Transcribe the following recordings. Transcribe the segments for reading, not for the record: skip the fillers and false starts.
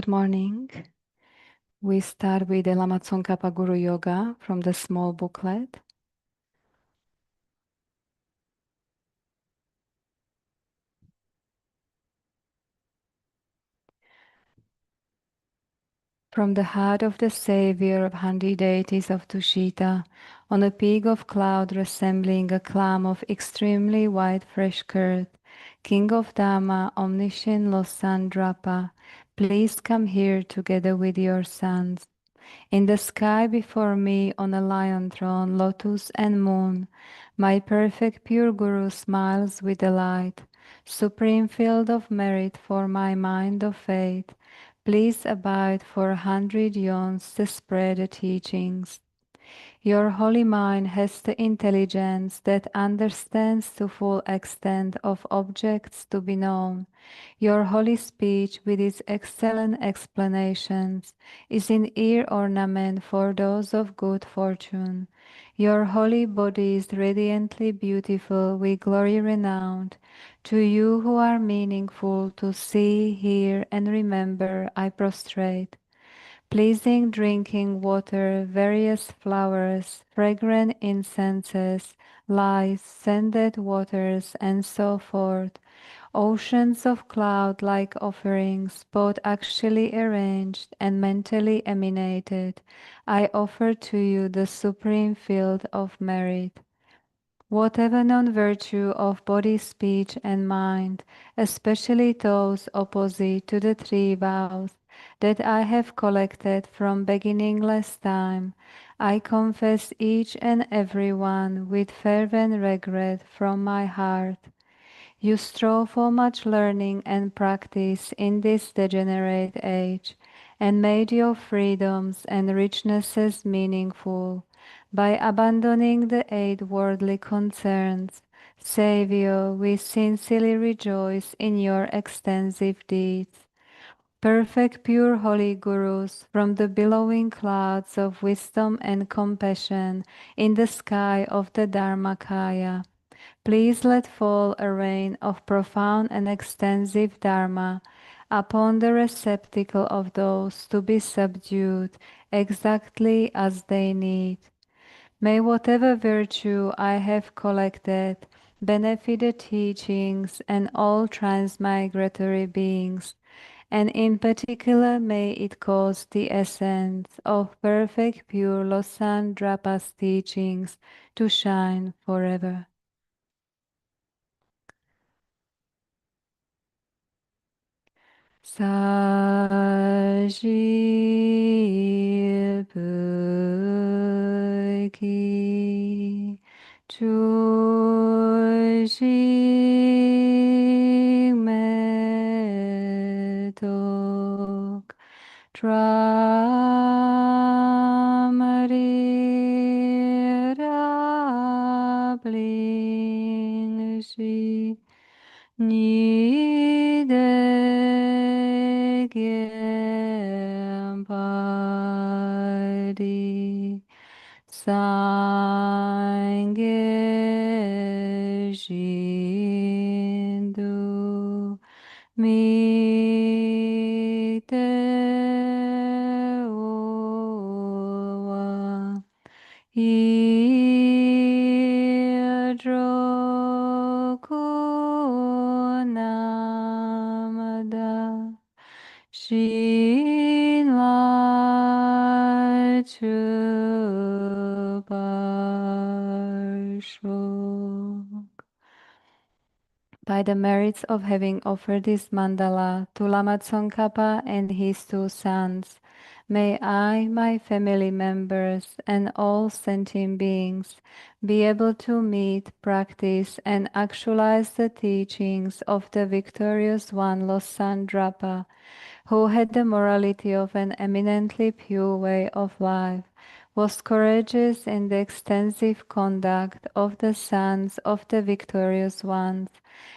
Good morning. We start with the Lama Tsongkhapa Guru Yoga from the small booklet. From the heart of the Savior of 100 deities of Tushita, on a peak of cloud resembling a clam of extremely white fresh curd, King of Dhamma, omniscient Losandrapa, please come here together with your sons. In the sky before me on a lion throne, lotus and moon, my perfect pure Guru smiles with delight. Supreme field of merit for my mind of faith, please abide for 100 yawns to spread the teachings. Your holy mind has the intelligence that understands the full extent of objects to be known. Your holy speech with its excellent explanations is an ear ornament for those of good fortune. Your holy body is radiantly beautiful with glory renowned. To you who are meaningful to see, hear, and remember, I prostrate. Pleasing drinking water, various flowers, fragrant incenses, lice, scented waters, and so forth, oceans of cloud-like offerings, both actually arranged and mentally emanated, I offer to you the supreme field of merit. Whatever non-virtue of body, speech, and mind, especially those opposite to the three vows that I have collected from beginningless time, I confess each and every one with fervent regret from my heart. You strove for much learning and practice in this degenerate age, and made your freedoms and richnesses meaningful by abandoning the 8 worldly concerns. Savior, we sincerely rejoice in your extensive deeds. Perfect pure holy Gurus, from the billowing clouds of wisdom and compassion in the sky of the Dharmakaya, please let fall a rain of profound and extensive Dharma upon the receptacle of those to be subdued exactly as they need. May whatever virtue I have collected benefit the teachings and all transmigratory beings, and in particular may it cause the essence of perfect pure Losan Drapa's teachings to shine forever. Sajibuki Chujing Medok Dramarira Bling Ni de Gyempadi Sangye Jindu Mikte Owa Idrokunamada Shinla Chuparsho. By the merits of having offered this mandala to Lama Tsongkhapa and his 2 sons, may I, my family members, and all sentient beings be able to meet, practice, and actualize the teachings of the victorious one Losandrapa, who had the morality of an eminently pure way of life, was courageous in the extensive conduct of the sons of the victorious ones,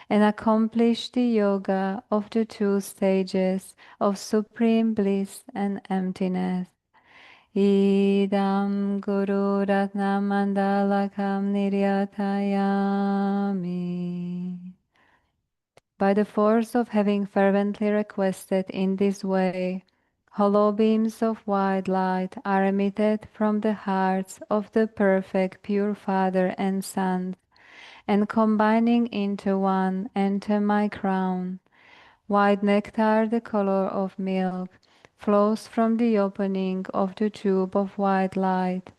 and accomplished the yoga of the 2 stages of supreme bliss and emptiness. Idam Guru Ratnam Mandalakam Niryatayami. By the force of having fervently requested in this way, Hollow beams of white light are emitted from the hearts of the perfect pure Father and Son, and combining into one enter my crown. White nectar, the color of milk, flows from the opening of the tube of white light,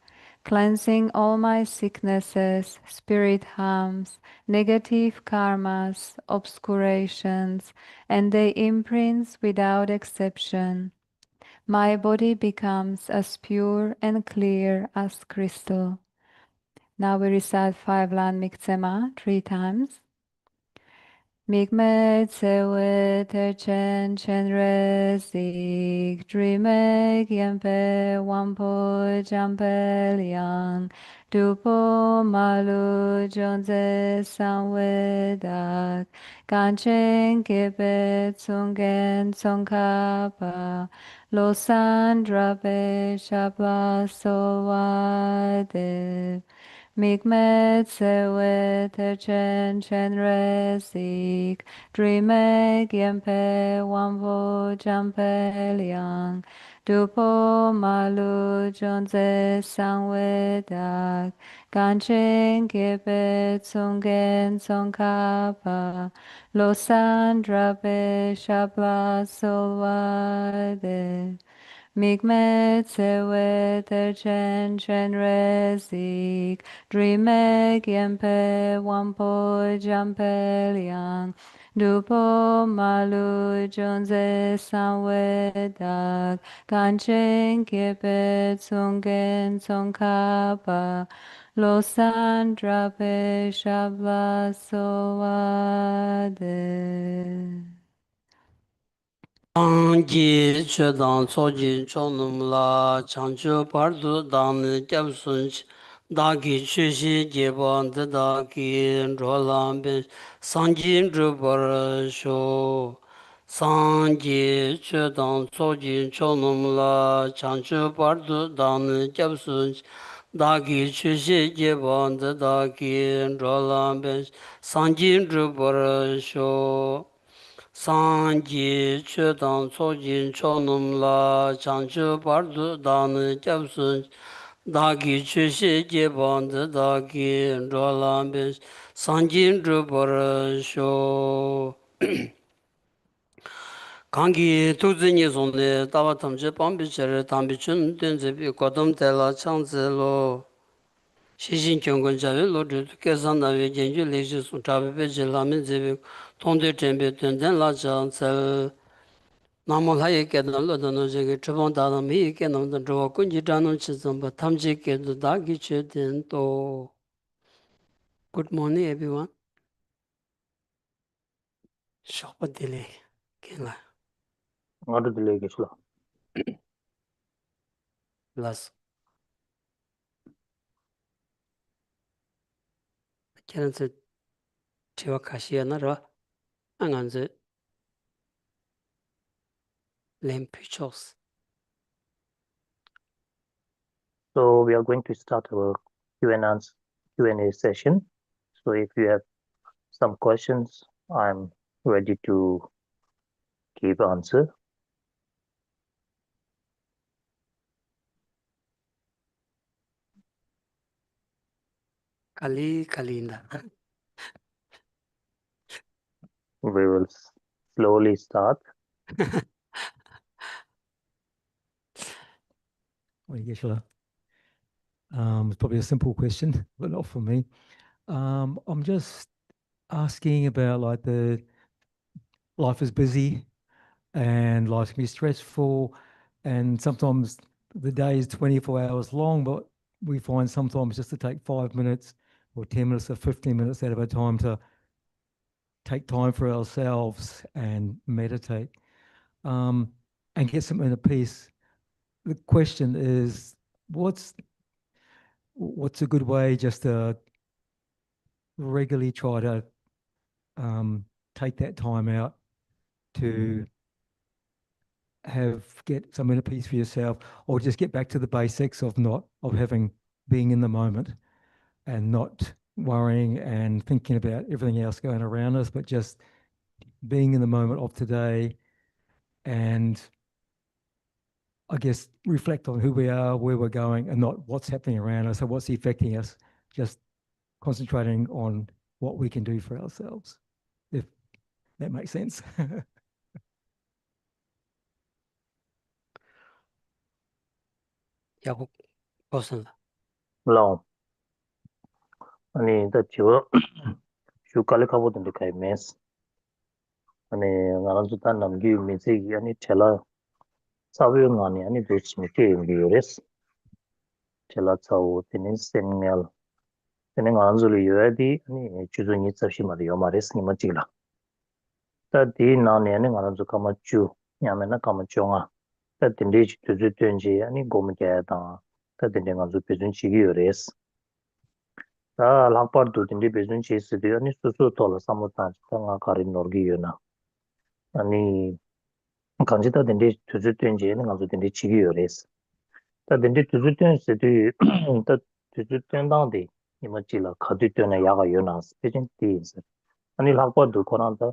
cleansing all my sicknesses, spirit harms, negative karmas, obscurations, and their imprints without exception. My body becomes as pure and clear as crystal. Now we recite 5-line Miktsema 3 times. Mikmet sewe terchen chen resik dreamek yempe wampo jampe liang dupo malu jonze sanwedak ganchen kepe tsungen tsongkapa losan drape shabla solwade Mikmet sewe terchen chen resik dreamek yempe wampo jampe liang dupo malu jonze sangwedak ganchen kepe tsungen tsongkapa losan drape shabla solwade Mikmet sewe terchen chen resik dreamek yempe wampo jampe liang dupo malu jonze sanwedak ganchen kepe tsungen tsongkapa losan drape shabla soade. Angi chedan soji chonum la chancho pardu dan kyabsun dagi chushi jeban dagi rolam ben sanji drubar sho sangi chedan soji chonum la chancho pardu dan kyabsun dagi chushi jeban dagi rolam ben sanji drubar sho Sanji chedan sojin chonum la chanchu bardu dan kyabsun dagi chushi jeband dagi rolam besh sanjin drubar sho kangi tuzi ni zonde dawa tamche pambi chere tambi chun dunze bi kodam tela changze lo Shishin kyungun chawe lo dhudu kesan nawe genju lekshi sun chawe peche lamin zebi tongde tenpe tunden la chan tsel Nāmo lāye kētā lōtā nō shēki chūpaṅ tātā mī kē nō tā chūpa kuñjī chānō chī sāmbā tam chī kētā tā kī chē tēn tō. Good morning everyone. Shokpa dīlē kēn lā. Ngādu dīlē Geshe. Lās. Kērān sē tīwa kāshīya nā rā. Āngān sē lēm pīchōs. So we are going to start our Q&A session. So if you have some questions, I'm ready to give answer. Kali nā. We will slowly start. Well, Geshe. It's probably a simple question, but not for me. I'm just asking about like the life is busy and life can be stressful, and sometimes the day is 24 hours long, but we find sometimes just to take 5 minutes or 10 minutes or 15 minutes out of our time to take time for ourselves and meditate and get some inner peace. The question is, what's a good way just to regularly try to take that time out to get some inner peace for yourself, or just get back to the basics of being in the moment and not worrying and thinking about everything else going around us, but just being in the moment of today and I guess, reflect on who we are, where we're going, and not what's happening around us or what's affecting us, just concentrating on what we can do for ourselves, if that makes sense. 야구 보선다. long. 아니, 더 지워 슈칼리 가보던데 가이 메스. 아니, 나는 좋다 남기 미세기 아니 텔라 사비용 아니 도치미티 비오레스. 텔라 차오 티닌 센멜. 티닌 안줄이 요야디 아니 주존이 섭시마디 요마레스 니마지라. 따디 나네 아니 나는 저 카마추 냐메나 카마추가. 따딘데 주주된지 아니 고미게다. 따딘데 가서 비준 치기요레스. 다 락파도 딘데 비준 치스디 아니 수수 돌아 사무탄 땅아 가린 노르기요나. 아니 간지다 딘데 주주된지는 가서 딘데 치기요레스. 다 딘데 주주된지디 다 주주된다데 이마치라 카디테나 야가 요나스 페진티스. 아니 락파도 코란다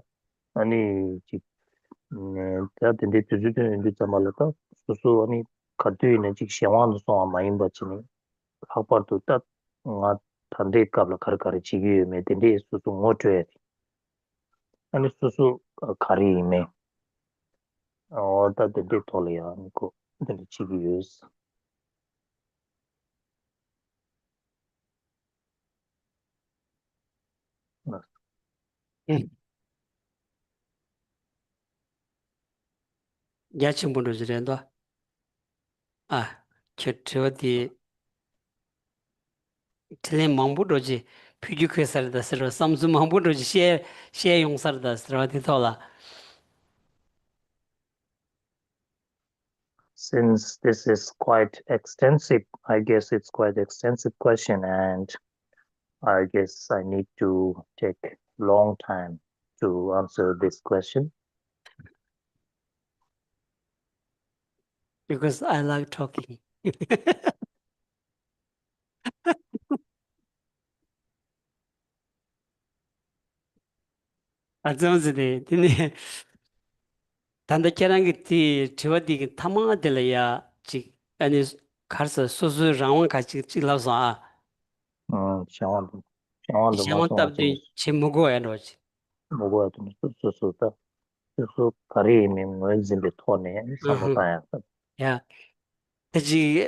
아니 지 다 딘데 주주된지 자말라다 수수 아니 카디네 지 샤완도 소 마임바치니 락파도 딱 nga thande kabla khar khar chigi me dinde susu ngotwe ani susu khari me or the dinde tolya ko dinde chigi use 야친분들 지ren도 아 저디 틀린 망부로지 피규크살다스로 삼수 망부로지 시에 용살다스로 디토라. since this is quite extensive. I guess it's quite extensive question, and I guess I need to take long time to answer this question. Because I like talking. 아저씨네 근데 단대케랑 그 저디 타마들이야 지 아니 가서 소소 라원 같이 찍어서 샤완도 샤완도 마찬가지 시험답도 제목고야 너지. 먹어야 되는 수수다 수수 khari me mo zimbe thone samotaya. 야, 그지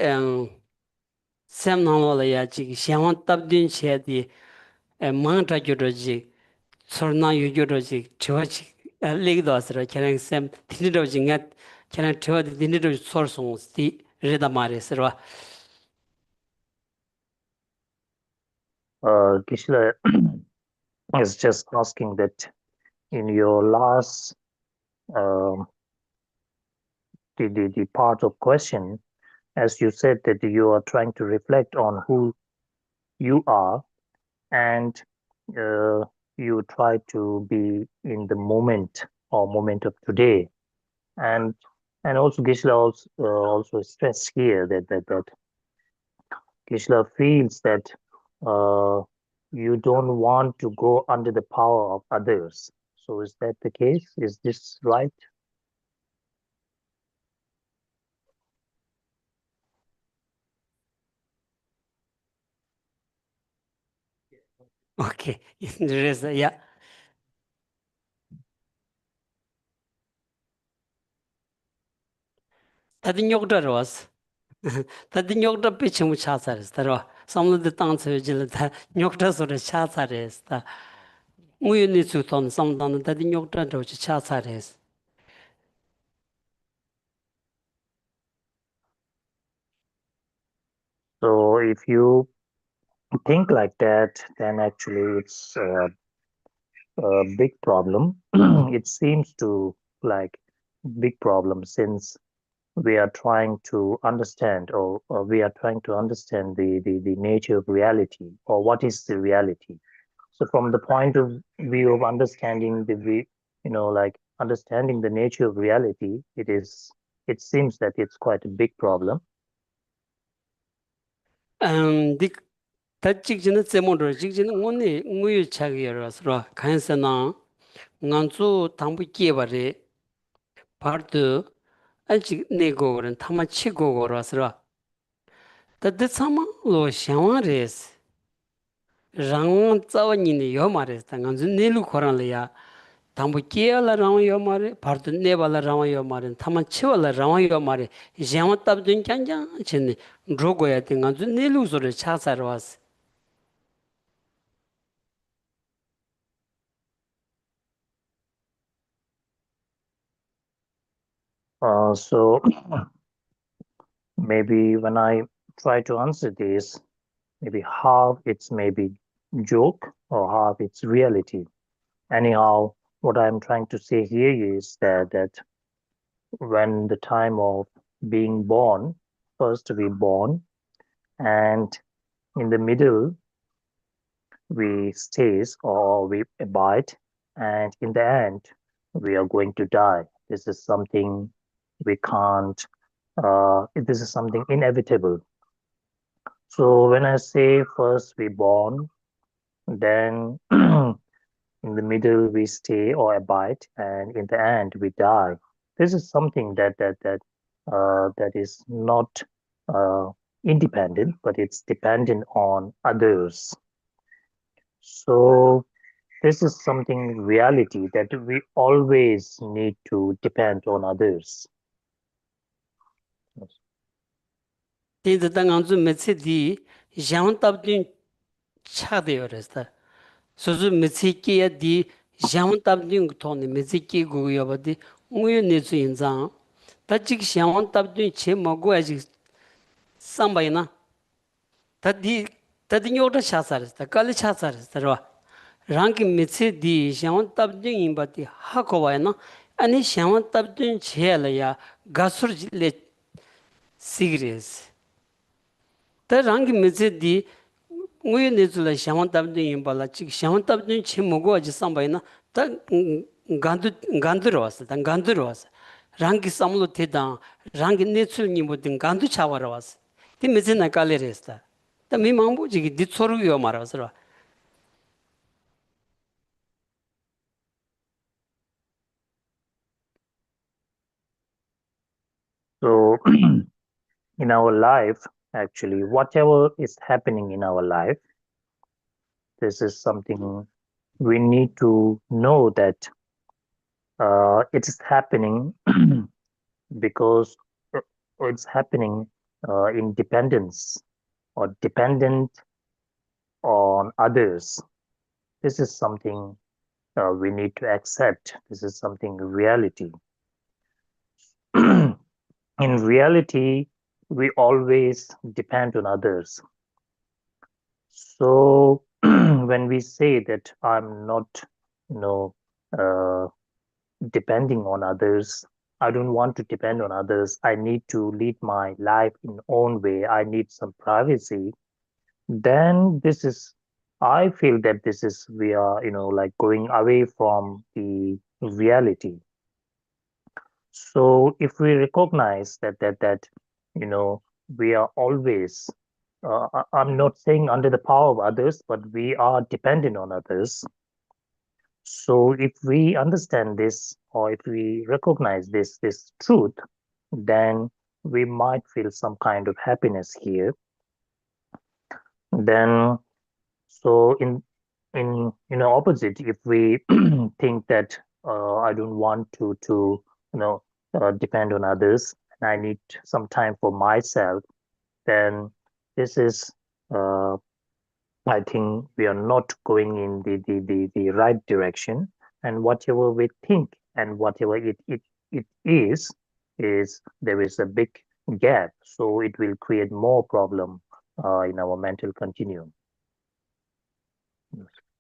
샘나로야 지 시험답든 셔디 망타 줘지 설나 유줘지 저지 레기도스라 그냥 샘 티니로지가 그냥 저디 티니로 소송스티 레다 말했어. Kishla is just asking that in your last um, the part of question, as you said that you are trying to reflect on who you are, and you try to be in the moment or moment of today, and also Kishla also stressed here that Kishla feels that you don't want to go under the power of others. So is that the case? Is this right? 오케이. 그래서 야. 다들 욕들어 왔어. 다들 욕들 피치무 차사랬어. 삼루도 땅서질 다 욕들 소리 차사랬어. 우연히 주던 삼단은 다들 욕들어 차사랬어. So if you think like that, then actually it's a big problem. It seems to like big problem since we are trying to understand or we are trying to understand the nature of reality or what is the reality. So from the point of view of understanding like understanding the nature of reality, it seems that it's quite a big problem. 디 다직진의 제목으로 직진은 오늘 우유 차기여서 간선나 nganzu tangbu kiebare pardu 아직 내고는 타마 치고고라서 다들 참아 로 샤와레스 랑 짜원이니 요 말레스 당한주 내루 코란래야 담보 끼야라 라마 요 말에 바르도 네발라 라마 요 말은 타마 치발라 라마 요 말에 샤마 답든 캔장 쳤네 로고야 당한주 내루소를 차사로 왔어 So maybe when I try to answer this, maybe half it's maybe joke or half it's reality. Anyhow, what I'm trying to say here is that when the time of being born, first we born, and in the middle we stays or we abide, and in the end we are going to die. This is something we can't. This is something inevitable. So when I say first we born, then in the middle we stay or abide, and in the end we die. This is something that is not uh, independent, but it's dependent on others. So this is something reality that we always need to depend on others. 데이터 당한주 메시디 양 답든 차대요 그랬다 소주 메시키야 디 양 답든 토네 메시키 고요바디 우유 내주 인장 다직 양 답든 제 먹고 아직 상바이나 다디 다디 요다 차사르다 칼 차사르다 랑기 메시디 양 답든 임바디 하고와이나 아니 양 답든 제라야 가수르레 시그레스 다 랑기 메시디 우유 내줄라 샤원 답든 임발라 지 샤원 답든 치 먹고 아지 상바이나 다 간두로 왔어 다 간두로 왔어 랑기 삼로 테다 랑기 내출니 모든 간두 차와라 왔어 디 메시나 칼레레스다 다 미망부지 디 소르요 말아서 So in our life, actually, whatever is happening in our life, this is something we need to know that it is happening because it's happening in dependence or dependent on others. This is something we need to accept. This is something reality. In reality, we always depend on others. So when we say that I'm not, you know, depending on others, I don't want to depend on others. I need to lead my life in own way. I need some privacy. Then this is, I feel that this is we are, like going away from the reality. So if we recognize that we are always I'm not saying under the power of others, but we are dependent on others. So if we understand this, or if we recognize this truth, then we might feel some kind of happiness here. Then, so in opposite, if we think that I don't want to depend on others, and I need some time for myself, then this is I think we are not going in the right direction. And whatever we think and whatever it is there is a big gap. So it will create more problem in our mental continuum.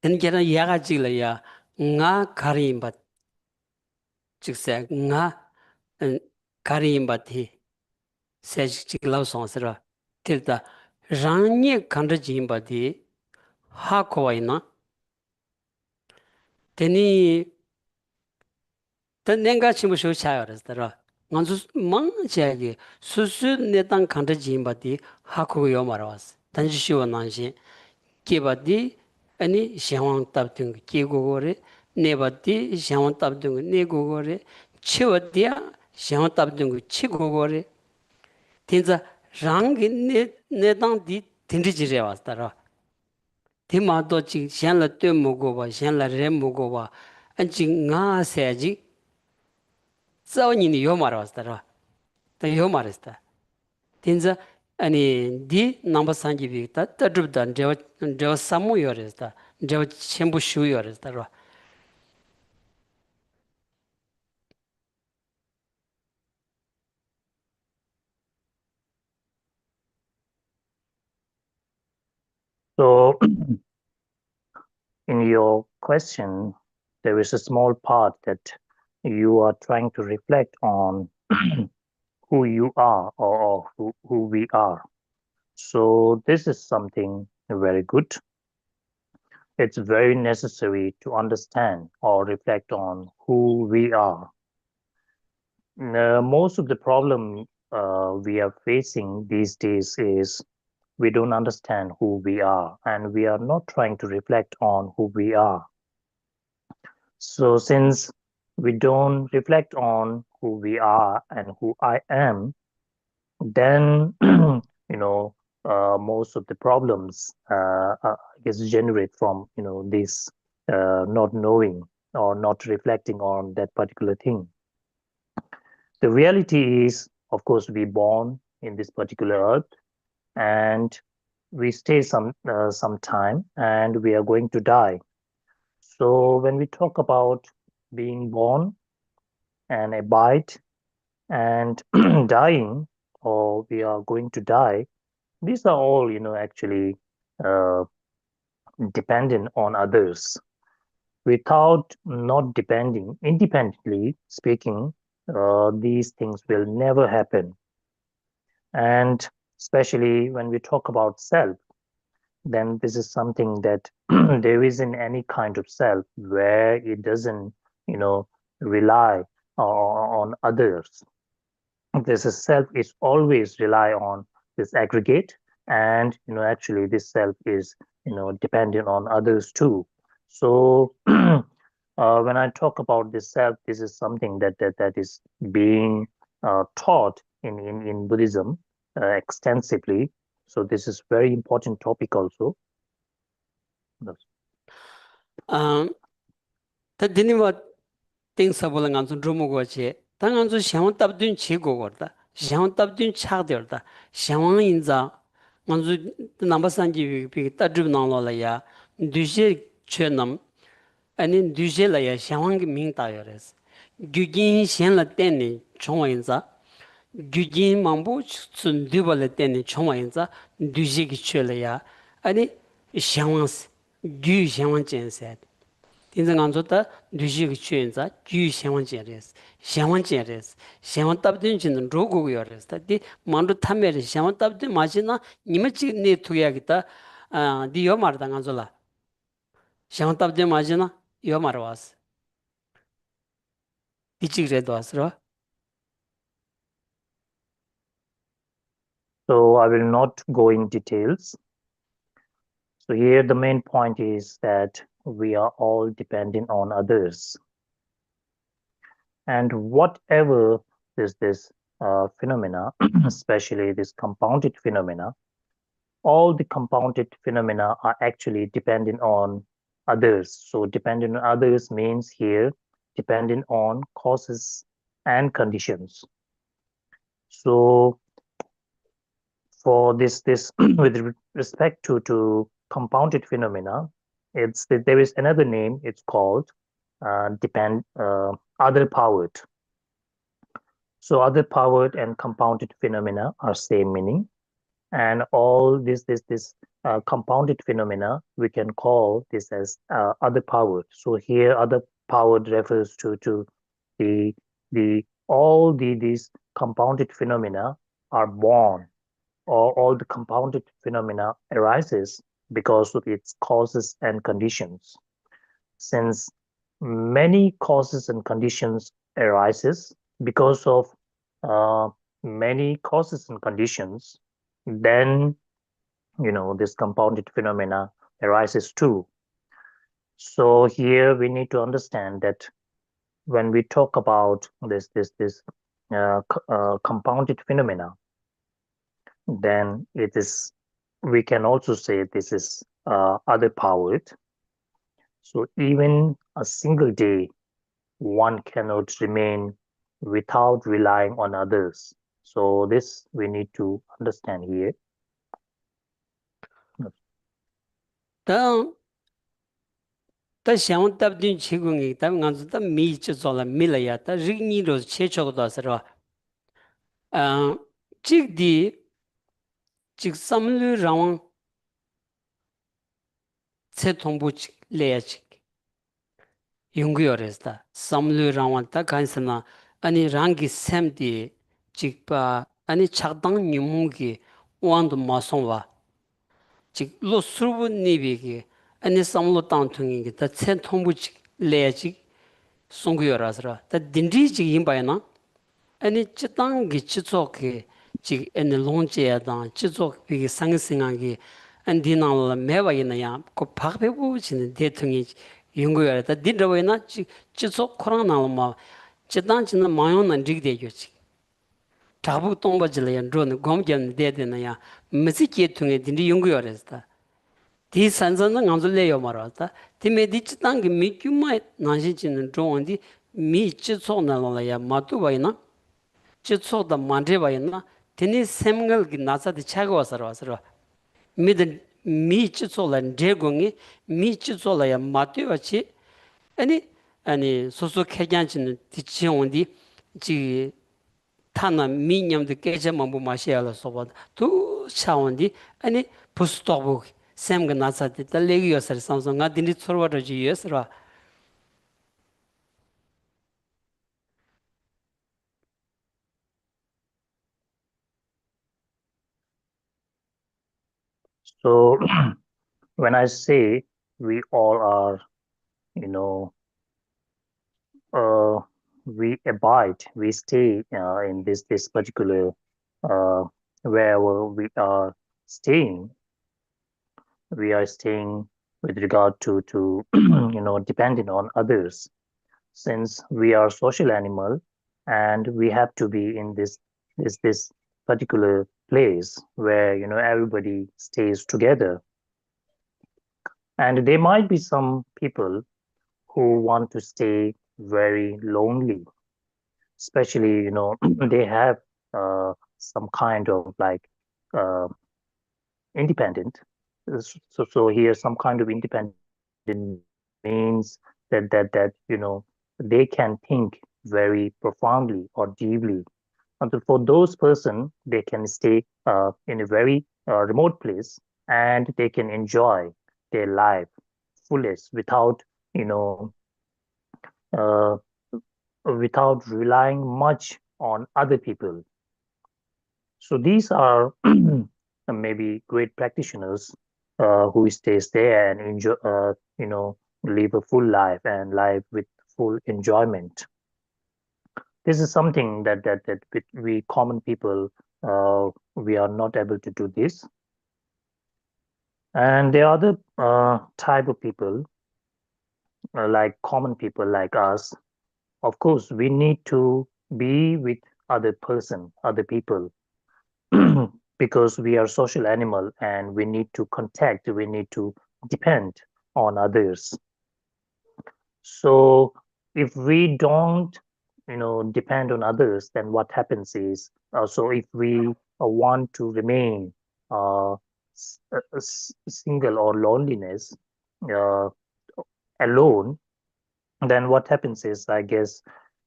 엔게나 야가지라야 nga 가림밭 즉세 nga 가림밭이 세직라우송스라 tilda rangye kandrajimbadi hakowaina teni tenenga chimusho chayarasdara nganzu mangchagi susu netan kandrajimbadi hakoyo marawas tanjishiwa nanshi kebadi ani shawang tabtung kegogore nebadi shawang tabtung negogore chiwadia xiang tab dung chi go go re tinza rang ne dang di tinri ji re was ta ra ti ma do chi xiang la de mo go ba xiang la re mo go ba an chi nga se ji zao ni ni yo ma ra was ta ra ta yo ma res ta tinza 아니 디 넘버 산지 비다 따줍다 저 사무 요레스다 저 첨부 슈 요레스다 So in your question, there is a small part that you are trying to reflect on who you are or who we are. So this is something very good. It's very necessary to understand or reflect on who we are. Most of the problem we are facing these days is we don't understand who we are and we are not trying to reflect on who we are. So since we don't reflect on who we are and who I am, then most of the problems gets generate from this not knowing or not reflecting on that particular thing. The reality is, of course, we born in this particular earth and we stay some time and we are going to die. So when we talk about being born and abide and dying, or we are going to die, these are all actually uh, dependent on others. Without not depending independently speaking, these things will never happen. And especially when we talk about self, then this is something that there isn't any kind of self where it doesn't rely on others. This is self is always rely on this aggregate, and actually this self is dependent on others too. So when I talk about this self, this is something that is being taught in Buddhism extensively. So this is very important topic also. 다 드니 뭐 땡서볼 간수 드모고체 당한수 샤원 답든 치고거다 샤원 답든 차더다 샤원 인자 간수 넘버 산지 비 따줍 나로라야 뒤제 최남 아니 뒤제라야 샤원기 민다여레스 규긴 현라 때니 총원자 규긴 망보 순디벌 때니 총원자 뒤제기 최라야 아니 샤원스 규 샤원 젠세 인생 안 좋다 뒤지기 취인자 규 상원제레스 상원제레스 상원 답든지는 로고요레스 디 만도 탐메르 상원 답든 마지나 니마치 네 투야기다 아 디요 말당 안 졸라 상원 답든 마지나 요 말와스 디치그레도 왔어 So I will not go in details. So here the main point is that we are all dependent on others. And whatever is this phenomena, especially this compounded phenomena, all the compounded phenomena are actually dependent on others. So dependent on others means here dependent on causes and conditions. So for this with respect to compounded phenomena, there is another name. It's called other powered. So other powered and compounded phenomena are same meaning, and all this compounded phenomena we can call this as other powered. So here other powered refers to the all these compounded phenomena are born, or all the compounded phenomena arises because of its causes and conditions. Since many causes and conditions arises because of many causes and conditions, then this compounded phenomena arises too. So here we need to understand that when we talk about this compounded phenomena, then we can also say this is other powered. So even a single day, one cannot remain without relying on others. So this we need to understand here. 다 샹 답든 치궁이 다 간주 다 미치 졸라 밀어야 다 릭니로 체초고다서라 아 직디 직삼르 라왕 세통부 레야지 용구여레스다 삼르 라왕 다 간스나 아니 랑기 샘디 직바 아니 착당 뉴무기 원도 마송와 직 로스르부 니비기 아니 삼로 땅퉁이 다 세통부 레야지 송구여라서라 다 딘디지 임바이나 아니 지당기 지속기 지 애니 롱제야당 지속비 상승하기 안디나라 매와이나야 그 박배부지는 대통령이 연구하다 딘더웨나 지속 코로나나마 지당지는 마요는 리그되겠지 자부 동바질에 드론 검견 대되나야 메시지 통해 딘디 연구하랬다 디 산선은 안줄래요 말았다 디메디 지당기 미규마 나시지는 좋은디 미 지속나라야 마투바이나 지속다 만제바이나 테니 셈글기 나사디 차고와서라서 미든 미 지속란 제공이 미 지속라야 마트와치 아니 소소 개간치는 디치온디 지 타나 미념도 깨져만 마시야라 소바 또 차온디 아니 부스토복 셈가 나사디 달레기여서 삼성가 딘디 초르와르지 예스라 So when I say we all are, you know, we abide, we stay in this particular uh, wherever we are staying with regard to depending on others, since we are social animal and we have to be in this particular place where everybody stays together. And there might be some people who want to stay very lonely, especially they have some kind of like uh, independent. So here some kind of independent means that they can think very profoundly or deeply. And so for those person, they can stay in a very remote place and they can enjoy their life fullest you know uh, without relying much on other people. So these are maybe great practitioners who stays there and enjoy, live a full life and live with full enjoyment. This is something that we common people we are not able to do this. And there are other type of people like common people like us. Of course, we need to be with other people, because we are social animal and we need to contact, we need to depend on others. So if we don't, depend on others, then what happens is, so if we want to remain single or loneliness, uh, alone, then what happens is, I guess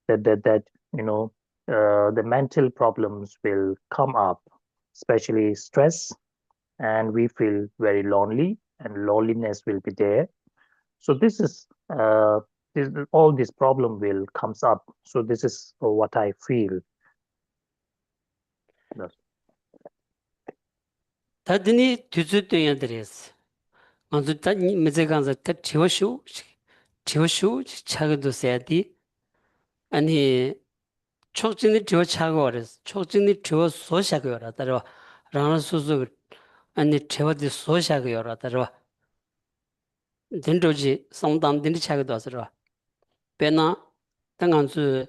that the mental problems will come up, especially stress, and we feel very lonely, and loneliness will be there. So this is all this problem will comes up. So this is what I feel. Yes. 다드니 뒤즈되야드레스 먼저 다 메제간자 다 지워쇼 차가도 세야디 아니 촉진이 지워 차고 그랬어 촉진이 지워 소샤고라 따라 라는 수수 아니 지워디 소샤고라 따라 된도지 성당 된디 차고도 왔어 배나 당한주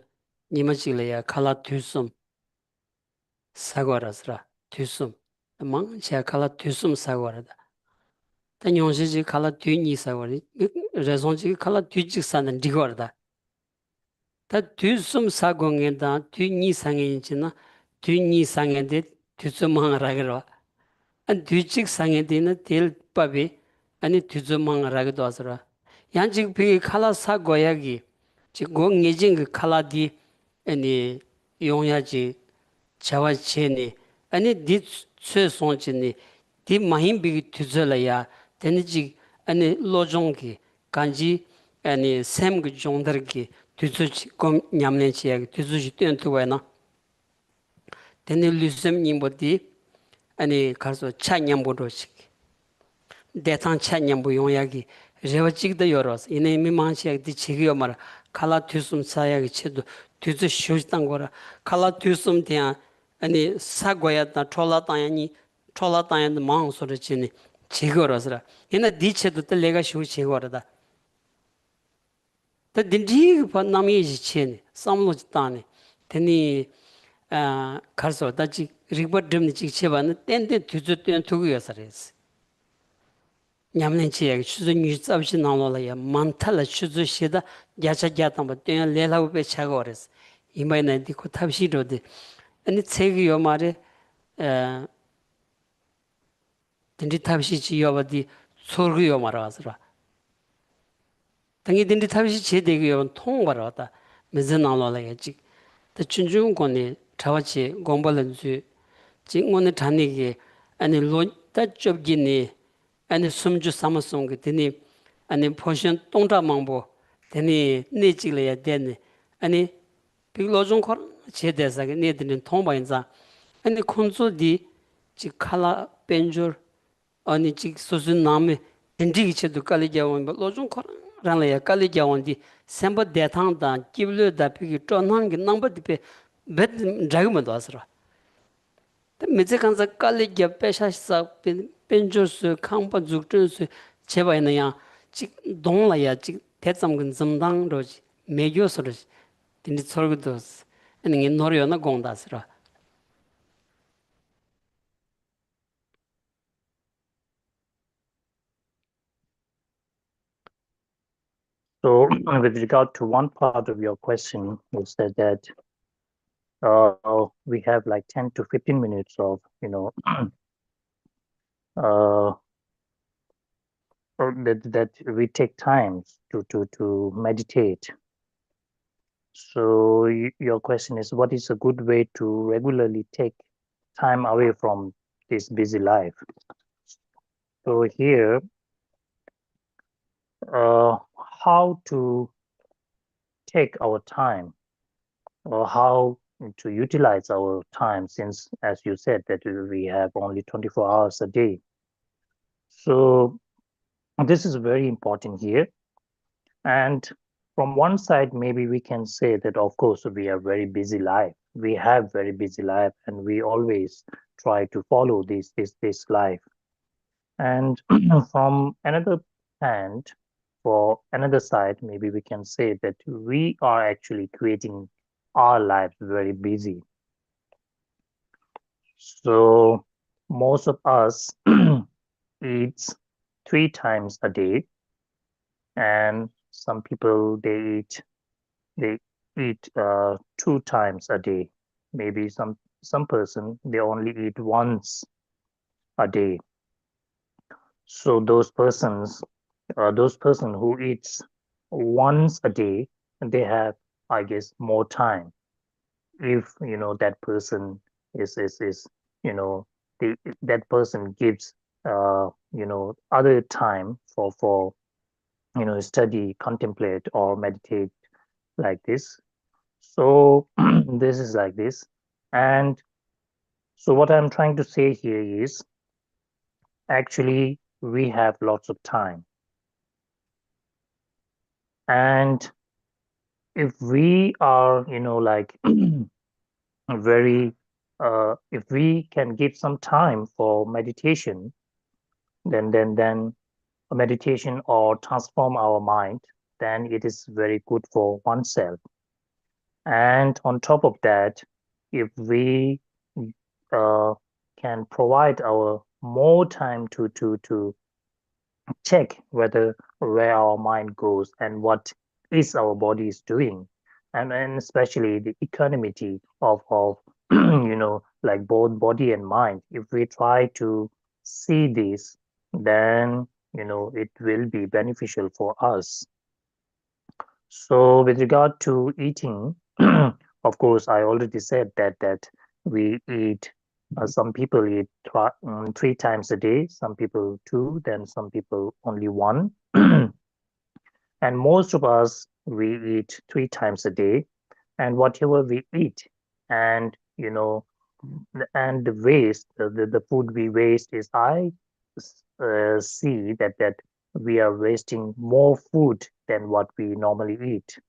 니마지래야 칼라 튜숨 사고라스라 튜숨 망 제가 칼라 튜숨 사고라다 단용시지 칼라 튜니 사고리 레송지 칼라 튜직 사는 디고르다 다 튜숨 사공에다 튜니 상행이지나 튜니 상행데 튜숨 항라그러 안 튜직 상행데는 될 법이 아니 튜숨 항라그도 하서라 양직 비 칼라 사고야기 지금 예진 그 칼라디 아니 용야지 자와체니 아니 디 최송진니 디 마힘비 투절이야 되는지 아니 로종기 간지 아니 샘그 종들기 투주지 kom 냠nen치야 투주지 땡투와나 되는 리sem님보디 아니 가서 차냠보로식 대탄 차냠보 용야기 레와직도 열어서 이내 미만시야 디 지기요 말 칼라 투숨 사야기 체도 투주 쇼지단 거라 칼라 투숨 대한 아니 사고야다 촐라다야니 촐라다야는 망소르지니 지거라서라 얘네 디체도 때 내가 쇼 지거라다 더 딘지 반남이지 체니 삼로지다니 되니 아 가서 다지 리버드름니 지체바는 땐데 뒤졌던 두고여서레스 냠nen치에 추즈니 잡시 나올라야 만탈 추즈시다 야자자담 때 레라우베 차고레스 이마이나 디코 탑시로데 아니 책이요 말에 딘디 탑시 지여버디 소르요 말아서라 당이 딘디 탑시 제대기요 통 말아다 메즈나올라야지 더 춘중권이 자와치 공발은주 지금은 단위기 아니 로다 접기니 아니 숨주 삼성게 되니 아니 포션 동자망보 되니 내지려야 되니 아니 비로종 거 제대사게 내드는 통바인자 아니 콘소디 지 칼라 벤줄 아니 지 소순 남에 인디기체도 깔리자원 로종 거랑래야 깔리자원디 셈버 대탕다 기블다 피기 쫀한게 넘버디페 벳 자금도 왔어라 메제간자 깔리게 빼샤사 벤줄스 캉바 죽준스 제바이나야 지 동라야 지 대zam근 점당로지 매교서로 딘디 설거도스 아니 노려나 공다스라 So with regard to one part of your question, you said that we have like 10 to 15 minutes of, or that we take time to meditate. So your question is, what is a good way to regularly take time away from this busy life? So here, how to take our time, or how to utilize our time, since, as you said, that we have only 24 hours a day. So this is very important here. And from one side, maybe we can say that, of course, we are very busy life. We have very busy life, and we always try to follow this life. And from another hand, for another side, maybe we can say that we are actually creating our lives very busy. So most of us eats 3 times a day, and some people they eat 2 times a day. Maybe some person they only eat once a day. So those person who eats once a day, they have, I guess, more time. If that person is that person gives other time for study, contemplate, or meditate like this. So this is like this. And so what I'm trying to say here is, actually we have lots of time, and if we are like very if we can give some time for meditation, then a meditation or transform our mind, then it is very good for oneself. And on top of that, if we can provide our more time to check where our mind goes and what is our body is doing, and especially the equanimity of like both body and mind. If we try to see this, then it will be beneficial for us. So with regard to eating, of course, I already said that we eat. Some people eat 3 times a day, some people two, then some people only one. And most of us, we eat 3 times a day. And whatever we eat, and and the waste, the food we waste is, I see that we are wasting more food than what we normally eat.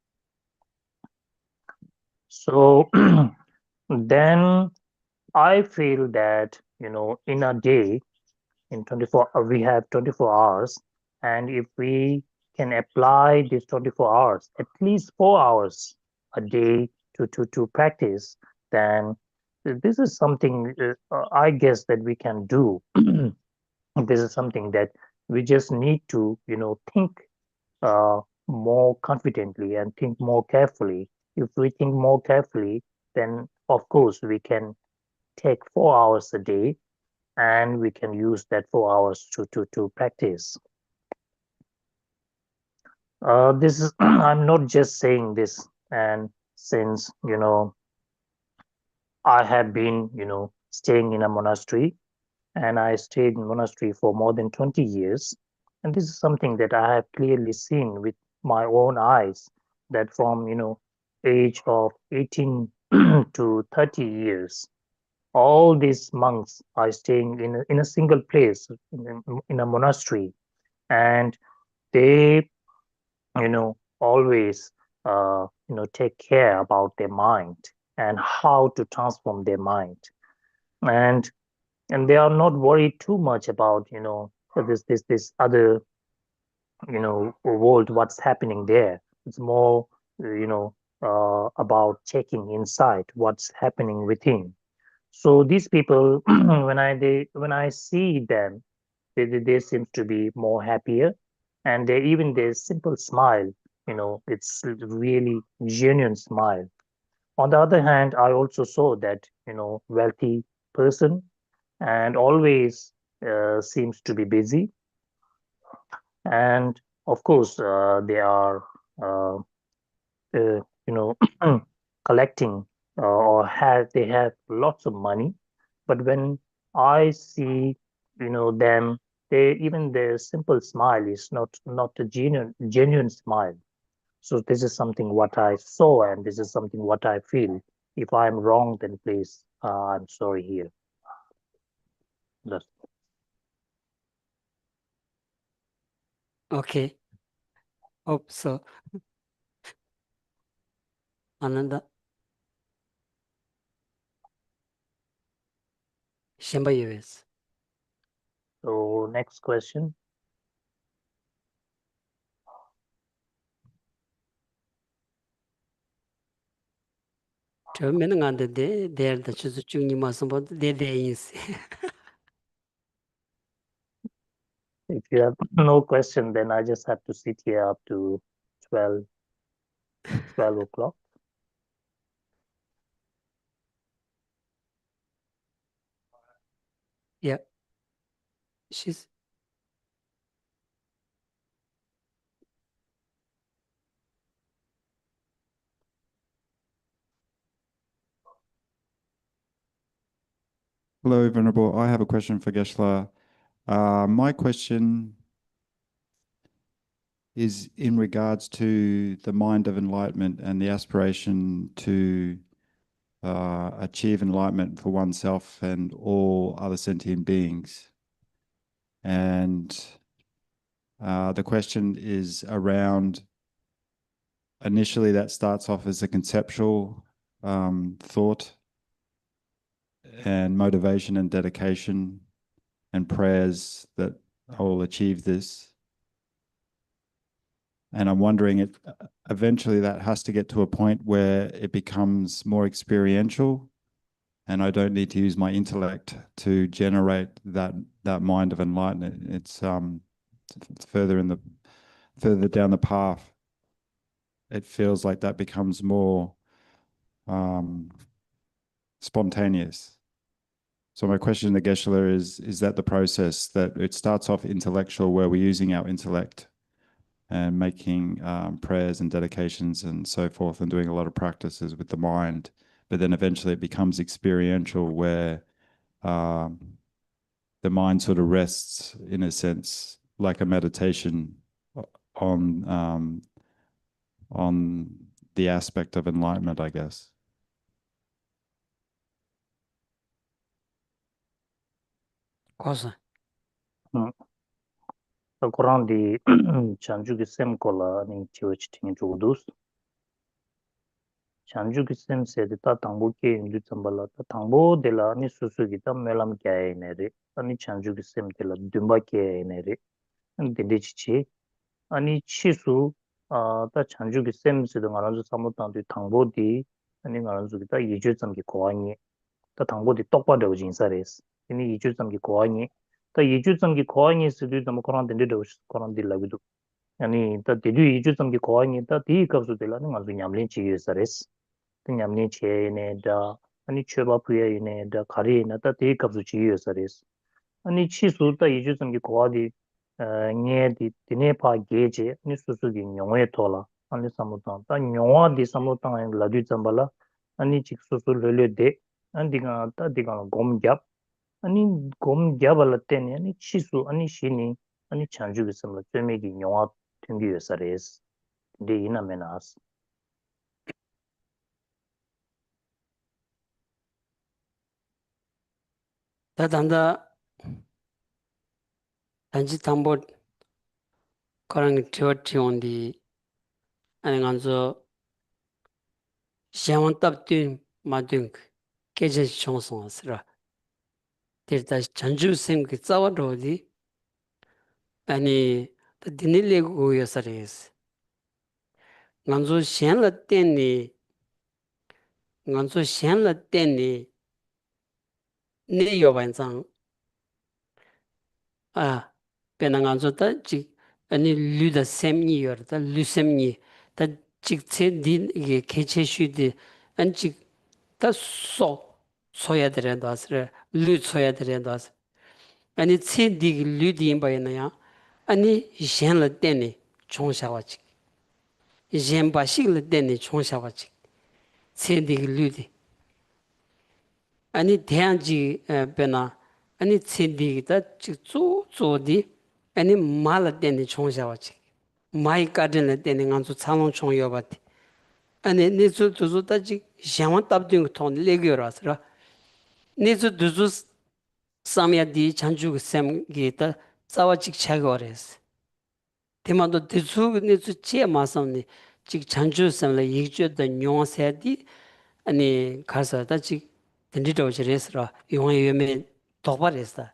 So then I feel that, in a day, in 24, we have 24 hours, and if we can apply these 24 hours, at least 4 hours a day to practice, then this is something I guess that we can do. This is something that we just need to, think more confidently and think more carefully. If we think more carefully, then of course we can take 4 hours a day, and we can use that 4 hours to practice. This is I'm not just saying this, and since I have been staying in a monastery, and I stayed in monastery for more than 20 years. And this is something that I have clearly seen with my own eyes, that from, age of 18 to 30 years, all these monks are staying in a single place, in a monastery, and they, always, take care about their mind and how to transform their mind. And they are not worried too much about this other world, what's happening there. It's more about checking inside what's happening within. So these people, when I see them, they seem to be more happier, and they, even their simple smile, it's really genuine smile. On the other hand, I also saw that wealthy person, and always seems to be busy, and of course they are uh, collecting, or they have lots of money. But when I see them, they, even their simple smile is not a genuine smile. So this is something what I saw, and this is something what I feel. If I'm wrong, then please, I'm sorry here. That's Okay. Hope so. Ananda. 先把有意思。 So next question. 저 맨날 안데 대다 주스 중니 마선보 대대인스. If you have no question, then I just have to sit here up to 12 o'clock. Yeah. She's Hello, Venerable. I have a question for Geshe. My question is in regards to the mind of enlightenment and the aspiration to achieve enlightenment for oneself and all other sentient beings. And the question is around, initially that starts off as a conceptual thought and motivation and dedication and prayers that I will achieve this. And I'm wondering if eventually that has to get to a point where it becomes more experiential, and I don't need to use my intellect to generate that mind of enlightenment. It's further down the path. It feels like that becomes more spontaneous. So my question to Geshe is that the process that it starts off intellectual, where we're using our intellect and making prayers and dedications and so forth, and doing a lot of practices with the mind, but then eventually it becomes experiential, where the mind sort of rests, in a sense, like a meditation on the aspect of enlightenment, I guess. Kosa. The Quran di chanju ki sem kola ni chiwech ting chudus. Chanju ki sem se de ta tangbo ke indu tsambala ta tangbo de la ni susu ki ta melam kya ne re. Ani chanju ki sem de la dumba ke ne re. Ani dinde chi ani chi su ta chanju ki sem se de ngaranzu samu tang di tangbo di ani ngaranzu ki ta yiju tsam ki kwa nyi. Ta tangbo di tokpa de ujin sa res. Ini yiju tsam ki kwa nyi. Ta yiju tsam ki kwa nyi se du dama Quran dinde de Quran di lagidu. 아니 다 디류 이주 점기 고아니 다 디급수 될라는 아주 냠린 지유서레스 냠린 체네 다 아니 최바부에 다 가리나 다 디급수 지유서레스 아니 치수다 이주 점기 고아디 녜디 디네파 게제 아니 수수기 용에 토라 아니 사무탄 다 용화디 사무탄 라디 점발라 아니 직수수 르르데 안디가 다 디가 곰갑 아니 곰갑을 때네 아니 치수 아니 신이 아니 찬주기 섬을 쫌메기 용화 튕기여서레스 데 이나메나스 다단다 단지 담보 그런 티어티 온디 아니 간저 시험은 답된 마든 계제 총성스라 데이터 전주 생 싸워도디 아니 더 디닐레고 요서레스 간저 시험을 때니 간저 시험을 때니 네 요반상 아 베나간저다 지 아니 류다 셈니여다 류셈니 다 직체딘 이게 개체슈디 안직 다소 소야 되는다스를 류 소야 되는다스 아니 체디 류디 바이나야 아니 셴을 때니 총샤와지 셴바식을 때니 총샤와지 체디 류디 아니 대한지 베나 아니 체디다 쪼쪼디 아니 말 때니 총샤와지 마이 가든을 때니 간주 차롱 총여바티 아니 니즈 두즈다지 샤만 답딩 톤 레기어라스라 니즈 두즈 사미야디 찬주그 셈기다 싸와직 차거레스 테마도 디수 니즈 체 마sam니 직 찬주 셈라 이주다 뇽세디 아니 가서다 직 딘디도지레스라 용해메 도바레스다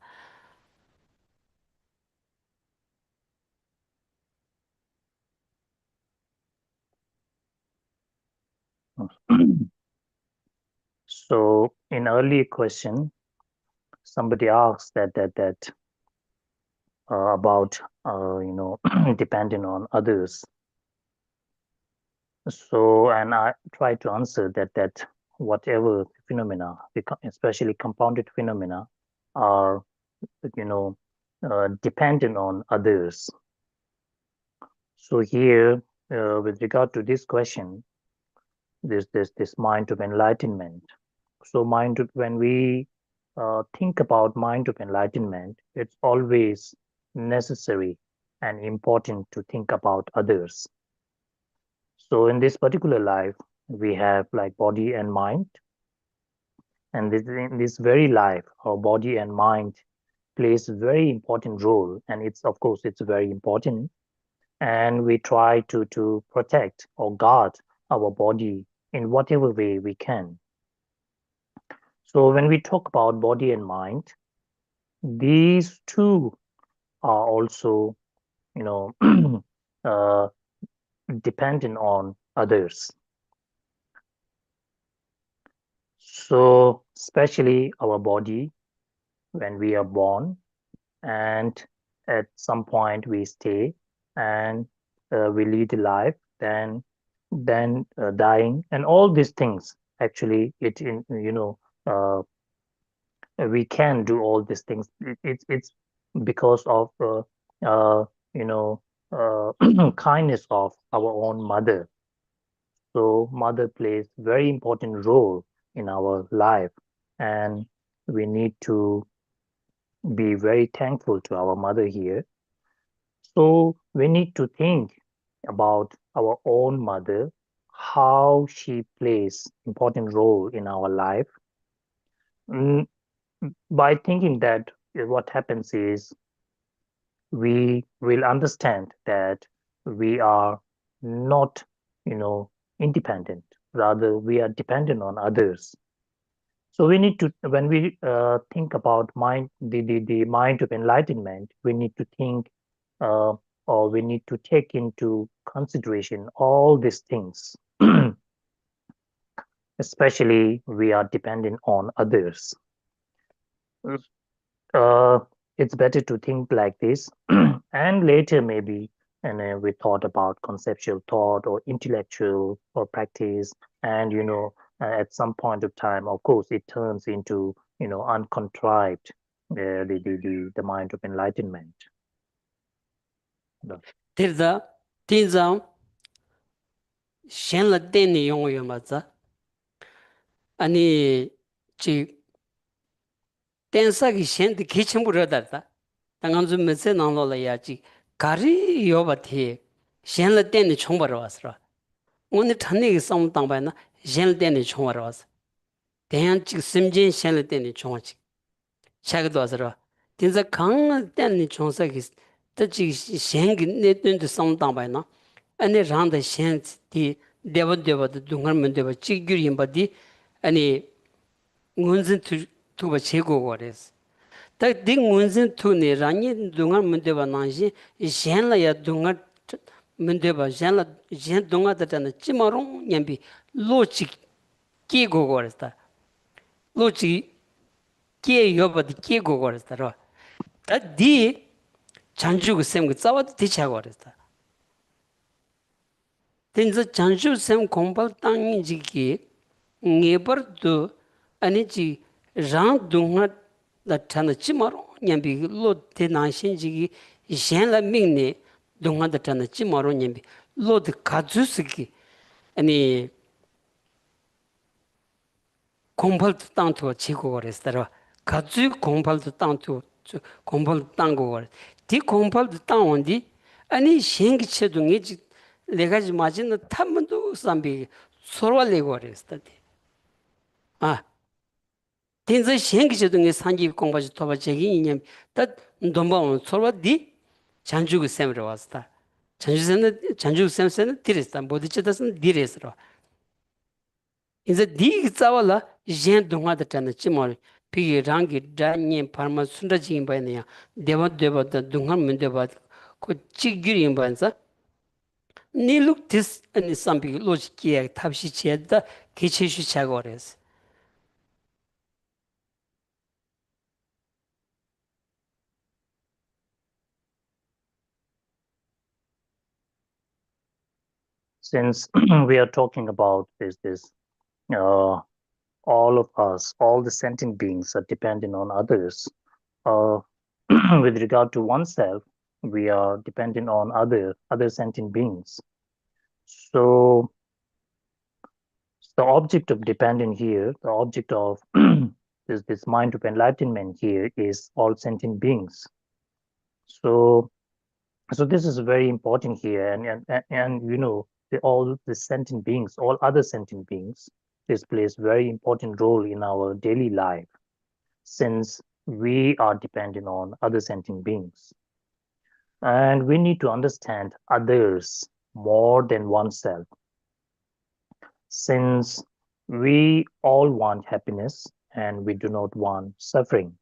So in early question somebody asked that about depending on others. So and I try to answer that whatever phenomena, especially compounded phenomena, are dependent on others. So here with regard to this question, there's this mind of enlightenment. So when we think about mind of enlightenment, it's always necessary and important to think about others. So in this particular life, we have like body and mind. And in this very life, our body and mind plays a very important role. And of course, it's very important. And we try to protect or guard our body in whatever way we can. So when we talk about body and mind, these two are also, dependent on others. So especially our body, when we are born, and at some point we stay, and we lead a life, then dying, and all these things. Actually, uh, we can do all these things. It's because of uh, you know kindness of our own mother. So mother plays very important role in our life, and we need to be very thankful to our mother here. So we need to think about our own mother, how she plays important role in our life. Mm, by thinking that, what happens is we will understand that we are not, independent. Rather, we are dependent on others. So we need to, when we think about the mind of enlightenment, we need to think, uh, or we need to take into consideration all these things. Especially, we are dependent on others. Uh, it's better to think like this, and later maybe, and we thought about conceptual thought or intellectual or practice, and at some point of time, of course, it turns into uncontrived, the mind of enlightenment. Tirza, tinza, shen la teni yong yo ma za. Ani, chi, tensa ki shen di kichin bura dar da. Tanganzu mese nanglo la ya chi, kari yo ba thi, shen la teni chong bar was ra. Oni thani ki sam tang ba na, shen la teni chong bar was. Tenyan chi simjin shen la teni chong chi. Chag do was ra. Tinza kang teni chong sa ki, ta chi shen ki ne tun tu sam tang ba na, ani rang da shen di deva deva da dungar mun deva chi gyur yin ba di, ani ngunzin tu ba che go go res. Tā tī ngūnzhīn tū nī rāñi dungā mūndeba nāngshī, xiān lā ya dungā mūndeba, xiān dungā tā tāna jī mā rōng ñambi lō chī kī gō gō rās tā. Lō chī kī yō pa tī kī gō gō rās tā rō. Tā tī chāngchū gu sēm gu tsāwa tī chā gō rās tā. Tī nzā chāngchū sēm kōngpāl tāngi jī kī ngē par tū anī jī rāng dungā la tāna jī mā rōng ñambi lō tī nāngshīn jī kī xiān la mīng nī dungā tā tāna jī mā rōng ñambi lō tī kāchū sī kī anī kōngpāl tū tāng tūwa chī kō gō rēs tā rō. Kāchū kōngpāl tū tāng tū, kōngpāl tū tāng kō gō rēs. Tī kōngpāl tū tāng wān dī, anī xiān kī chē tū ngī jī lē kā jī mā jī na tā mā tū sāmbī sōrwa lē gō rēs tā tī. Tēnzā xiān kī chē tū ngī sāngī kōngpā jī tōpa chē kī ñam, tā ndōmbā wān sōrwa dī chāngchū kī sēm rō wā sā tā. Chāngchū kī sēm sē na tī rēs tā, bōdī chē tā sā na dī rēs rō. Inza dii ki tsawa la yin dunga da chana chi mawari pigi rangi dra nyen parma sunda chi yinpa yana ya dewa dewa da dunga mun dewa ko chik gyur yinpa yanza niluk tis ani sampi lo chi kiya tabshi chiya da ki chi shu chaga warayas. Since we are talking about this, all of us, all the sentient beings are dependent on others. With regard to oneself, we are dependent on other sentient beings. So the object of dependence here, the object of this mind of enlightenment here is all sentient beings. So this is very important here, and all the sentient beings, all other sentient beings, this plays very important role in our daily life, since we are dependent on other sentient beings. And we need to understand others more than oneself, since we all want happiness and we do not want suffering.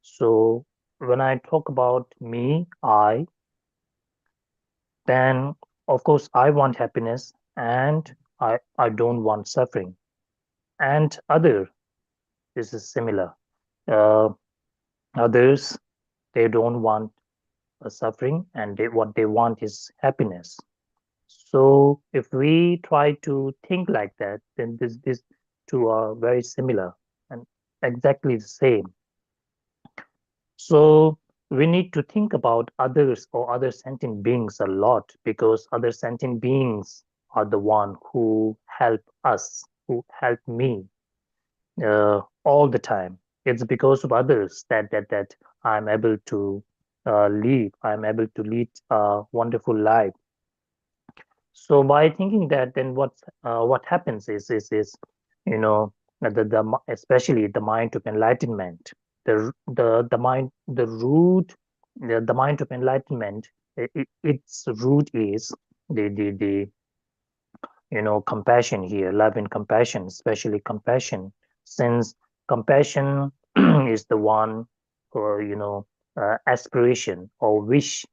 So when I talk about me, I, then Of course, I want happiness and I don't want suffering. And other, this is similar. Uh, Others, they don't want suffering and what they want is happiness. So if we try to think like that, then this two are very similar and exactly the same. So we need to think about others or other sentient beings a lot because other sentient beings are the one who help us, who help me all the time. It's because of others that I'm able to live. I'm able to lead a wonderful life. So by thinking that, then what happens is you know especially the mind of enlightenment, the mind, the root, the mind of enlightenment. Its root is the compassion here, love and compassion, especially compassion, since compassion is the one for aspiration or wish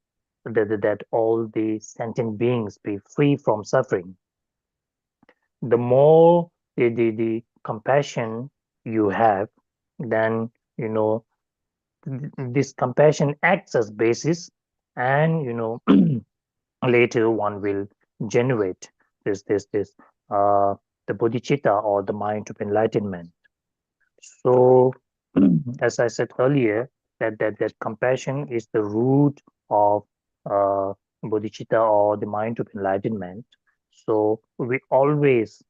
that all the sentient beings be free from suffering. The more the compassion you have, then this compassion acts as basis, and later one will generate this uh, the bodhicitta or the mind of enlightenment. So as I said earlier, that compassion is the root of uh, bodhicitta or the mind of enlightenment. So we always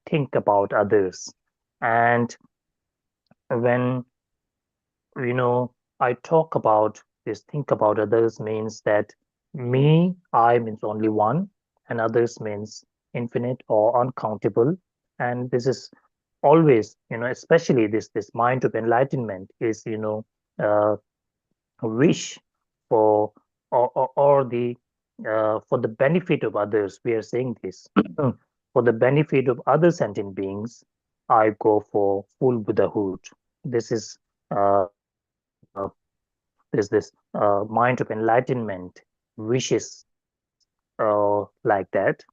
think about others, and when I talk about this, think about others means that me, I means only one, and others means infinite or uncountable. And this is always, especially this mind of enlightenment is, a wish for or the for the benefit of others. We are saying this for the benefit of other sentient beings. I go for full Buddhahood. This is there's this mind of enlightenment wishes like that.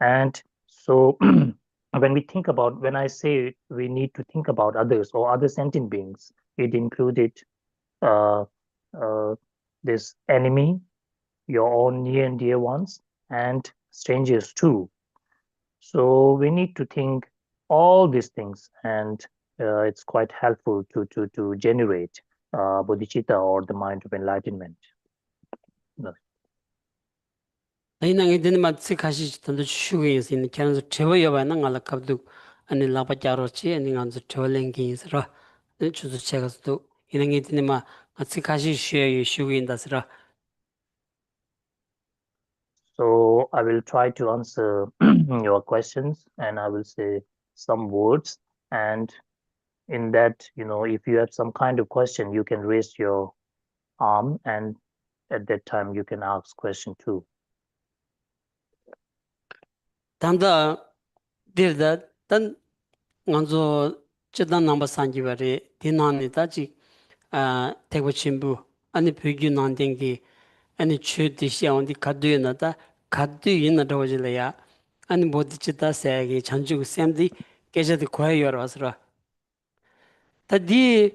And so when we think about, when I say we need to think about others or other sentient beings, it included uh, uh, this enemy, your own near and dear ones, and strangers too. So we need to think all these things, and it's quite helpful to generate bodhicitta or the mind of enlightenment. No. Aina ngi dini ma tsi kashi tanda shugu yinsi ini kya nzu tewa yawa na nga la kabdu ani lapa gyaro chi ani nga nzu tewa lengi yinsi ra chuzu chega sudu ina ngi dini ma nga tsi kashi shugu yindasi ra. So I will try to answer your questions, and I will say some words. And in that, if you have some kind of question, you can raise your arm, and at that time you can ask question too. Tanda dirda tan nga nzu chidan namba sanji bari di nani da chi tegwa chimbu ani pyugyu nandingi ani chu di xiawan di kaddu yina da kaddu yina dawa jila ya ani bodhicitta sayagi chanchugu semdi geshe di kwaya yorwa sira. Ta di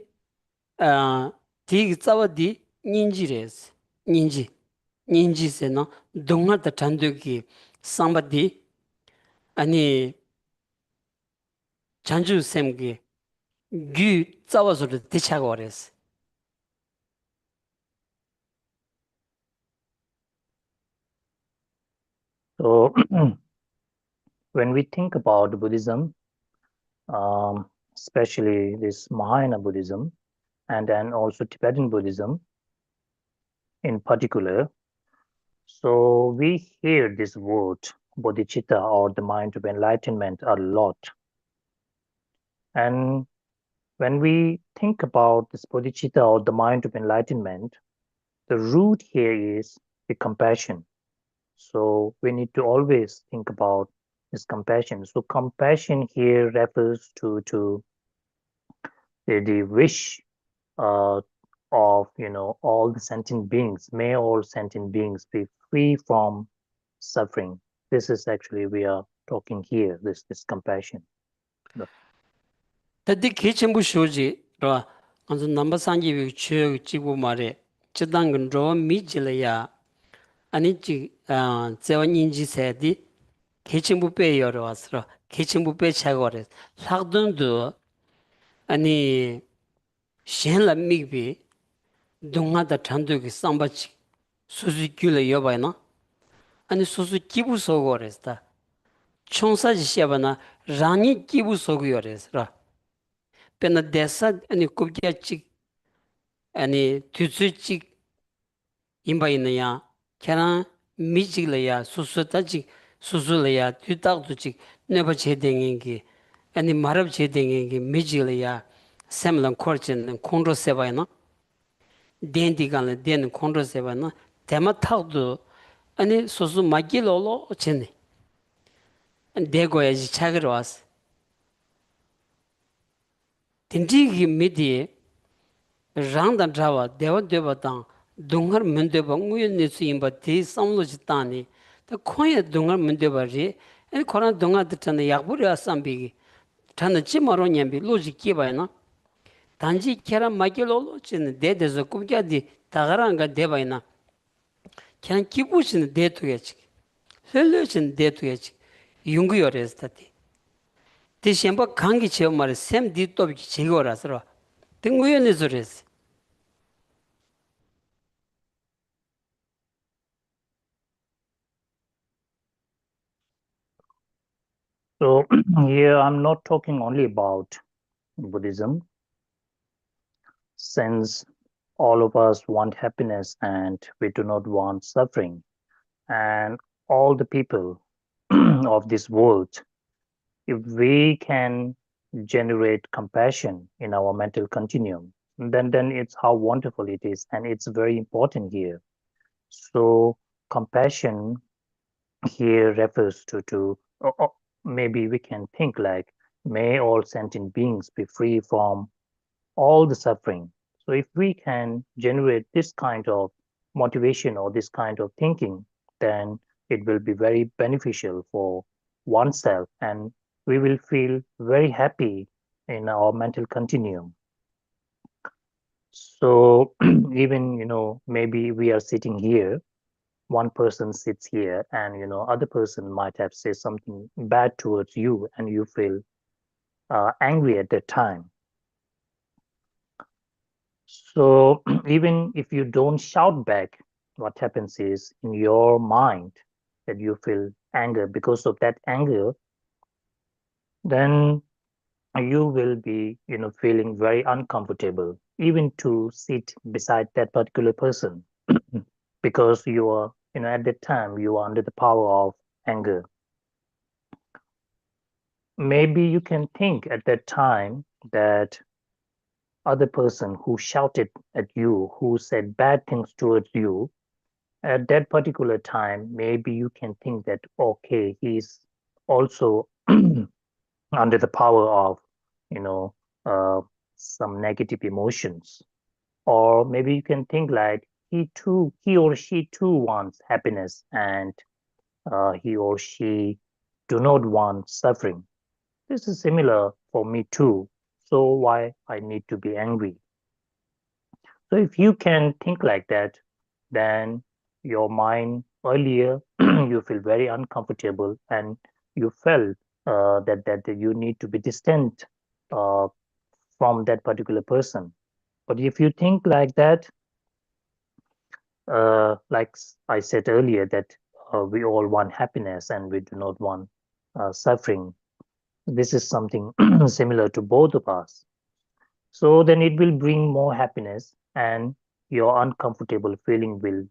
tsawa di ninji res, ninji se na dunga da chandu ki samba di ani chanchugu semgi gyu tsawa suru di chaga res. So when we think about Buddhism, especially this Mahayana Buddhism, and then also Tibetan Buddhism in particular, so we hear this word bodhicitta or the mind of enlightenment a lot. And when we think about this bodhicitta or the mind of enlightenment, the root here is the compassion. So we need to always think about this compassion. So compassion here refers to the wish uh, of all the sentient beings. May all sentient beings be free from suffering. This is actually we are talking here, this compassion. Tadi kichenbu shoji, rwa, anzu namba sanji wi chö chibu mare, chidang rwa mi jila ya, ani chi tsewa nyingi sayadi, kichenbu pe yorwa sra, kichenbu pe chagore. Lakdun du, ani shenla migbi, dunga da chandu ki samba chi, susu gyula yobay na, ani susu kibu sogore sta. Chonsa ji sheba na, rani kibu sogu yore sra. Pena desa, ani kubja chik, 아니 뒤수직 임바이느야 걔나 미직래야 수수다직 수수래야 뒤딱도직 네버 제댕인기 아니 마럽 제댕인기 미직래야 샘런 코르진 콘로세바이나 덴디간레 덴 콘로세바이나 테마타도 아니 수수 마길로로 쳤네 대고야지 차그러 왔어 딘지기 미디 rāngdān chāwa dewa dewa tāng dōnghār mēndewa ngūya nēsu yīmbā tē samlo chī tāni tā khuāya dōnghār mēndewa rī āni khurāna dōnghār tā tāna yāqbū rī āsāṃ bīgī tāna chī mārō ñambi lō chī kīpa yā na tāñjī kērā māki lō lō chī na dē dēsā kubjā dī tāgārāngā dēba yā na kērā kīpū chī na dē tuyā chī lē lē chī na dē tuyā chī yungu yō rēs tā tī tē shimbā kāngi chē mā rī sēm dī tōbi kī chē gō rā sā rā tē ngūya nēsu rēs So here I'm not talking only about Buddhism, since all of us want happiness and we do not want suffering. And all the people of this world, if we can generate compassion in our mental continuum, then it's how wonderful it is, and it's very important here. So compassion here refers to maybe we can think like, may all sentient beings be free from all the suffering. So if we can generate this kind of motivation or this kind of thinking, then it will be very beneficial for oneself, and we will feel very happy in our mental continuum. So even, maybe we are sitting here, one person sits here, and other person might have said something bad towards you, and you feel angry at that time. So even if you don't shout back, what happens is in your mind that you feel anger. Because of that anger, then you will be feeling very uncomfortable even to sit beside that particular person because you are at that time you are under the power of anger. Maybe you can think at that time that other person who shouted at you, who said bad things towards you, at that particular time, maybe you can think that, okay, he's also under the power of, uh, some negative emotions. Or maybe you can think like he or she too wants happiness, and he or she do not want suffering. This is similar for me too. So why I need to be angry? So if you can think like that, then your mind earlier you feel very uncomfortable, and you felt that you need to be distant uh, from that particular person. But if you think like that, like I said earlier, that we all want happiness and we do not want suffering. This is something similar to both of us. So then it will bring more happiness, and your uncomfortable feeling will,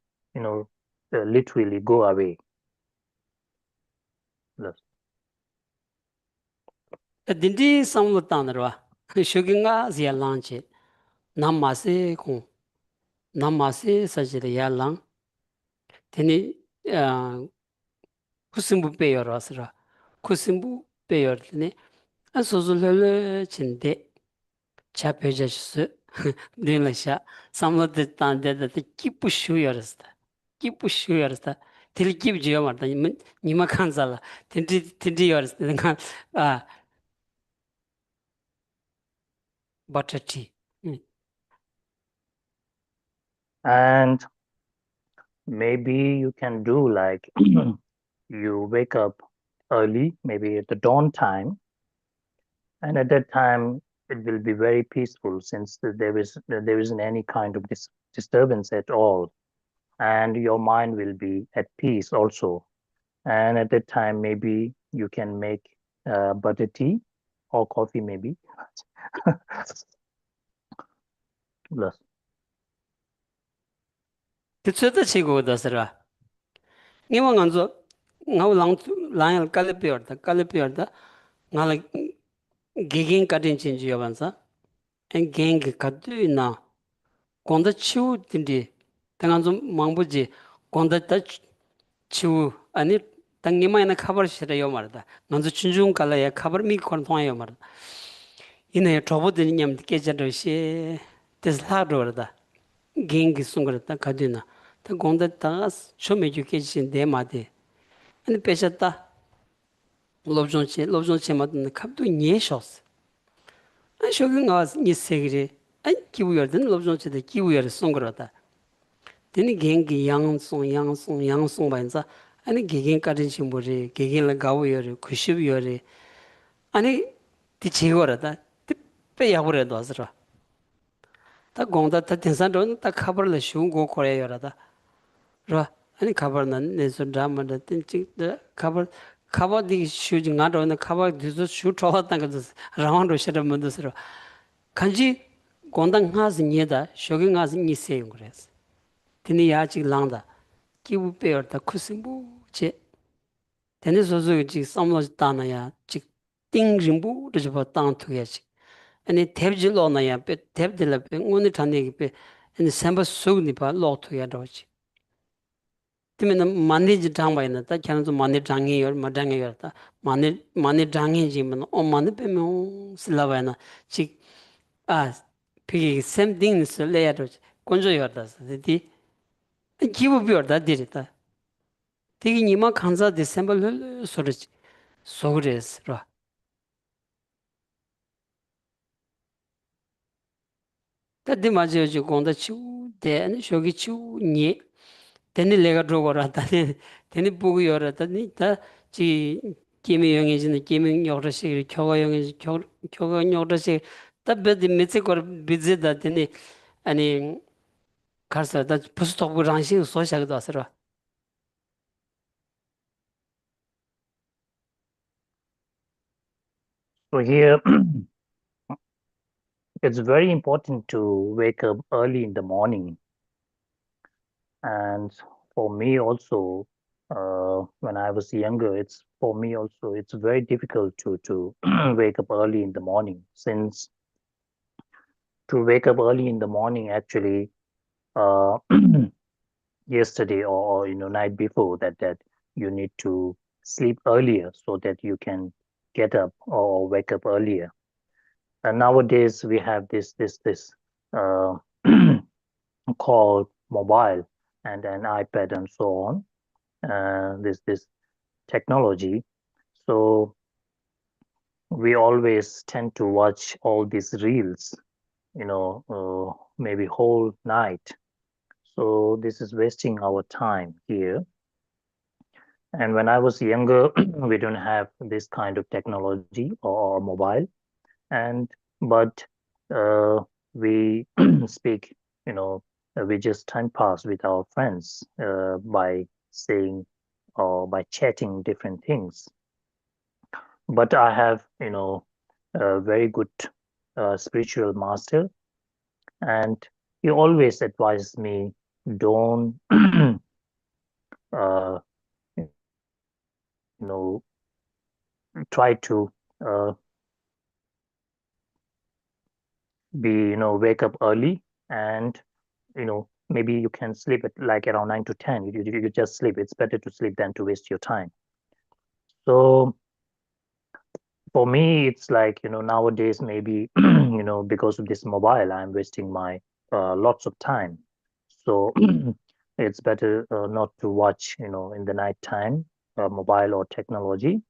literally go away. Yes. 딘디 samlo tāndarwa shūgīngā ziyā lāngchī nām māsī kōng nām māsī sāchīla yā lāng tēnī kusimbu pēyor wāsirā kusimbu pēyor tēnī sōsū lōlō chīndē chā pēchā shūsū dīnlā shā samlo tē tāndē tā tē kīpū shū yorasitā Tilkib jiyo marta, nima kansala, tinti yoris, butter tea. And maybe you can do like you wake up early, maybe at the dawn time, and at that time it will be very peaceful since there isn't any kind of disturbance at all, and your mind will be at peace also. And at that time, maybe you can make butter tea or coffee, maybe. Plus, Tsuta chigo dasara. Ngiwa nganzo, ngaw lang kalipiorda, ngala gigin katin chinji yawansa, en gengi katu na, konda chiu tindi, tanganzo mangbuji, konda ta chiu, ani tangima ina khabar shira yomarda, nganzo chunjung kala ya khabar mi kontonga yomarda. Ina ya trobo dini nyamdi kechado shi, tislagdo warda, gengi sungarata katu na, ta konda ta chome ju kechin de made, ani pechata, lobzonche madana kabdo nye shos. An shogi nga nye segiri, an kiwu yordan lobzonche de kiwu yor songarata. Dini gengi yang song bayanza, ani gegen karin chimbori, gegen la gawu yori, kushib yori, ani di chigorata, di pe yagore dozra. Ta gongda ta tensan ron, ta khabar la shung go kore yorata. Ra, ani khabar na nesu drama da, ten chik da khabar di shu ji nga ron, khabar di su shu chowa tanga dos, rawan ro shara mandos ro. Kanji gongda nga zi nye da, shogi nga zi nye se yung res. Tini yaa chik langda, kiwu pe yorta kusimbu che. Teni sozo yu chik samlo dana ya, chik ting rimbu rijiba tang tuya chik. Ani tep ji lo na ya, pe tep dila pe, ngoni tani ki pe, ani semba sug nipa lo tuya do chik. Timi na mani ji dangba ina ta, kya nazo mani dangi yor, ma dangi yor ta, mani dangi ji ma na, o mani pe me o silaba ina, chik, piki sem ding ni su le ya do chik, konjo yor ta sa, di, kiwu pi yor ta diri ta. Tiki nima kanza di semba lulu suru chik, sogres ra. Ta di ma jiyo chik gonda chiwu de, ani shogi chiwu nye, teni lega drogo ra, teni bugu yor ra, ta chi kimi yongi zina, kimi nyokra shikiri, kyoga yongi, kyoga nyokra shikiri, ta bedi mitsi kor bidzi da, teni, ani, karsa, ta pusu tokbu rangshi so shakdo asira. so here it's very important to wake up early in the morning. And for me also, when I was younger, it's very difficult to wake up early in the morning, since to wake up early in the morning actually uh, yesterday or night before that you need to sleep earlier so that you can get up or wake up earlier. And nowadays we have this uh, called mobile and an iPad and so on. This technology. So we always tend to watch all these reels, maybe whole night. So this is wasting our time here. And when I was younger, we don't have this kind of technology or mobile. And but we speak, we just time pass with our friends by saying or by chatting different things. But I have, a very good spiritual master, and he always advises me, don't, uh, you know, try to wake up early, and maybe you can sleep at like around 9 to 10. You just sleep. It's better to sleep than to waste your time. So for me, it's like, nowadays maybe, because of this mobile, I'm wasting my lots of time. So it's better not to watch, in the night time, mobile or technology.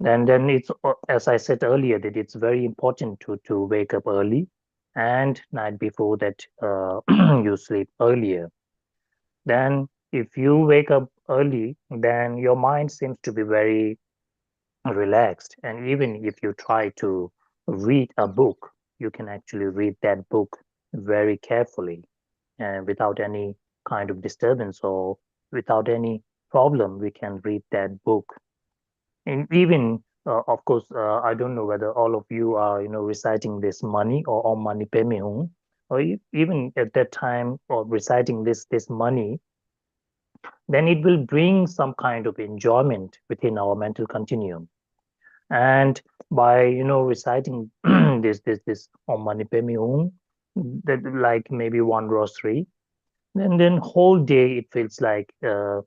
And then it's, as I said earlier, that it's very important to wake up early, and night before that, you sleep earlier. Then if you wake up early, then your mind seems to be very relaxed. And even if you try to read a book, you can actually read that book very carefully and without any kind of disturbance, or without any problem, we can read that book. And even, of course, I don't know whether all of you are, reciting this money or Om Mani Padme Hum, or even at that time of reciting this money, then it will bring some kind of enjoyment within our mental continuum. And by reciting this Om Mani Padme Hum, that like maybe one rosary, then whole day it feels like the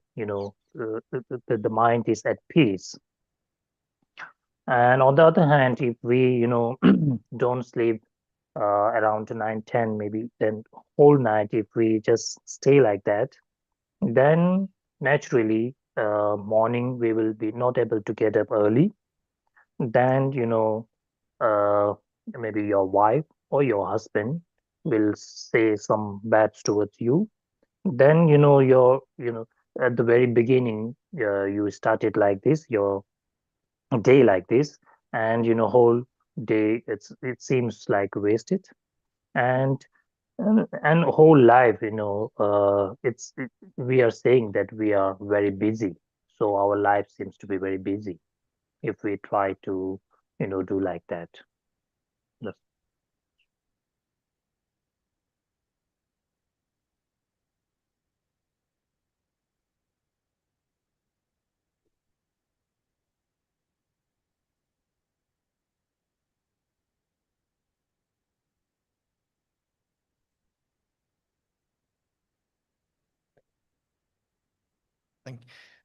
mind is at peace. And on the other hand, if we don't sleep around 9, 10, maybe then whole night, if we just stay like that, then naturally morning we will be not able to get up early. Then uh, maybe your wife or your husband will say some bad towards you. Then your at the very beginning, you started like this, your day like this, and whole day it seems like wasted. And whole life, we are saying that we are very busy, so our life seems to be very busy if we try to do like that. Yes.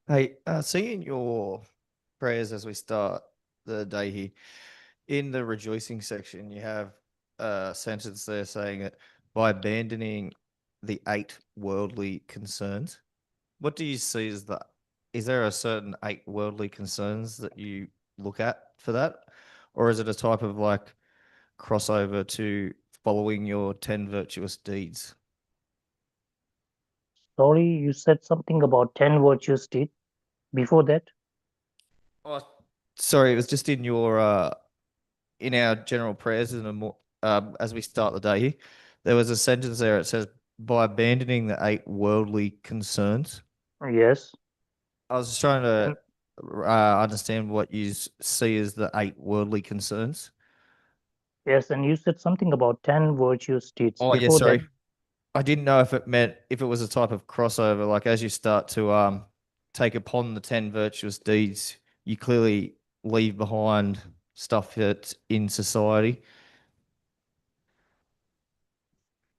Hey, see in your prayers as we start the day here, in the rejoicing section, you have a sentence there saying that by abandoning the 8 worldly concerns. What do you see as the, is there a certain 8 worldly concerns that you look at for that? Or is it a type of like crossover to following your 10 virtuous deeds? Sorry, you said something about 10 virtuous deed before that. Oh, sorry, it was just in our general prayers in the as we start the day here, there was a sentence there. It says, "By abandoning the 8 worldly concerns." Yes. I was just trying to understand what you see as the 8 worldly concerns. Yes, and you said something about 10 virtuous deeds Oh, yeah, before that. sorry. I didn't know if it meant if it was a type of crossover, like as you start to take upon the 10 virtuous deeds, you clearly leave behind stuff that's in society.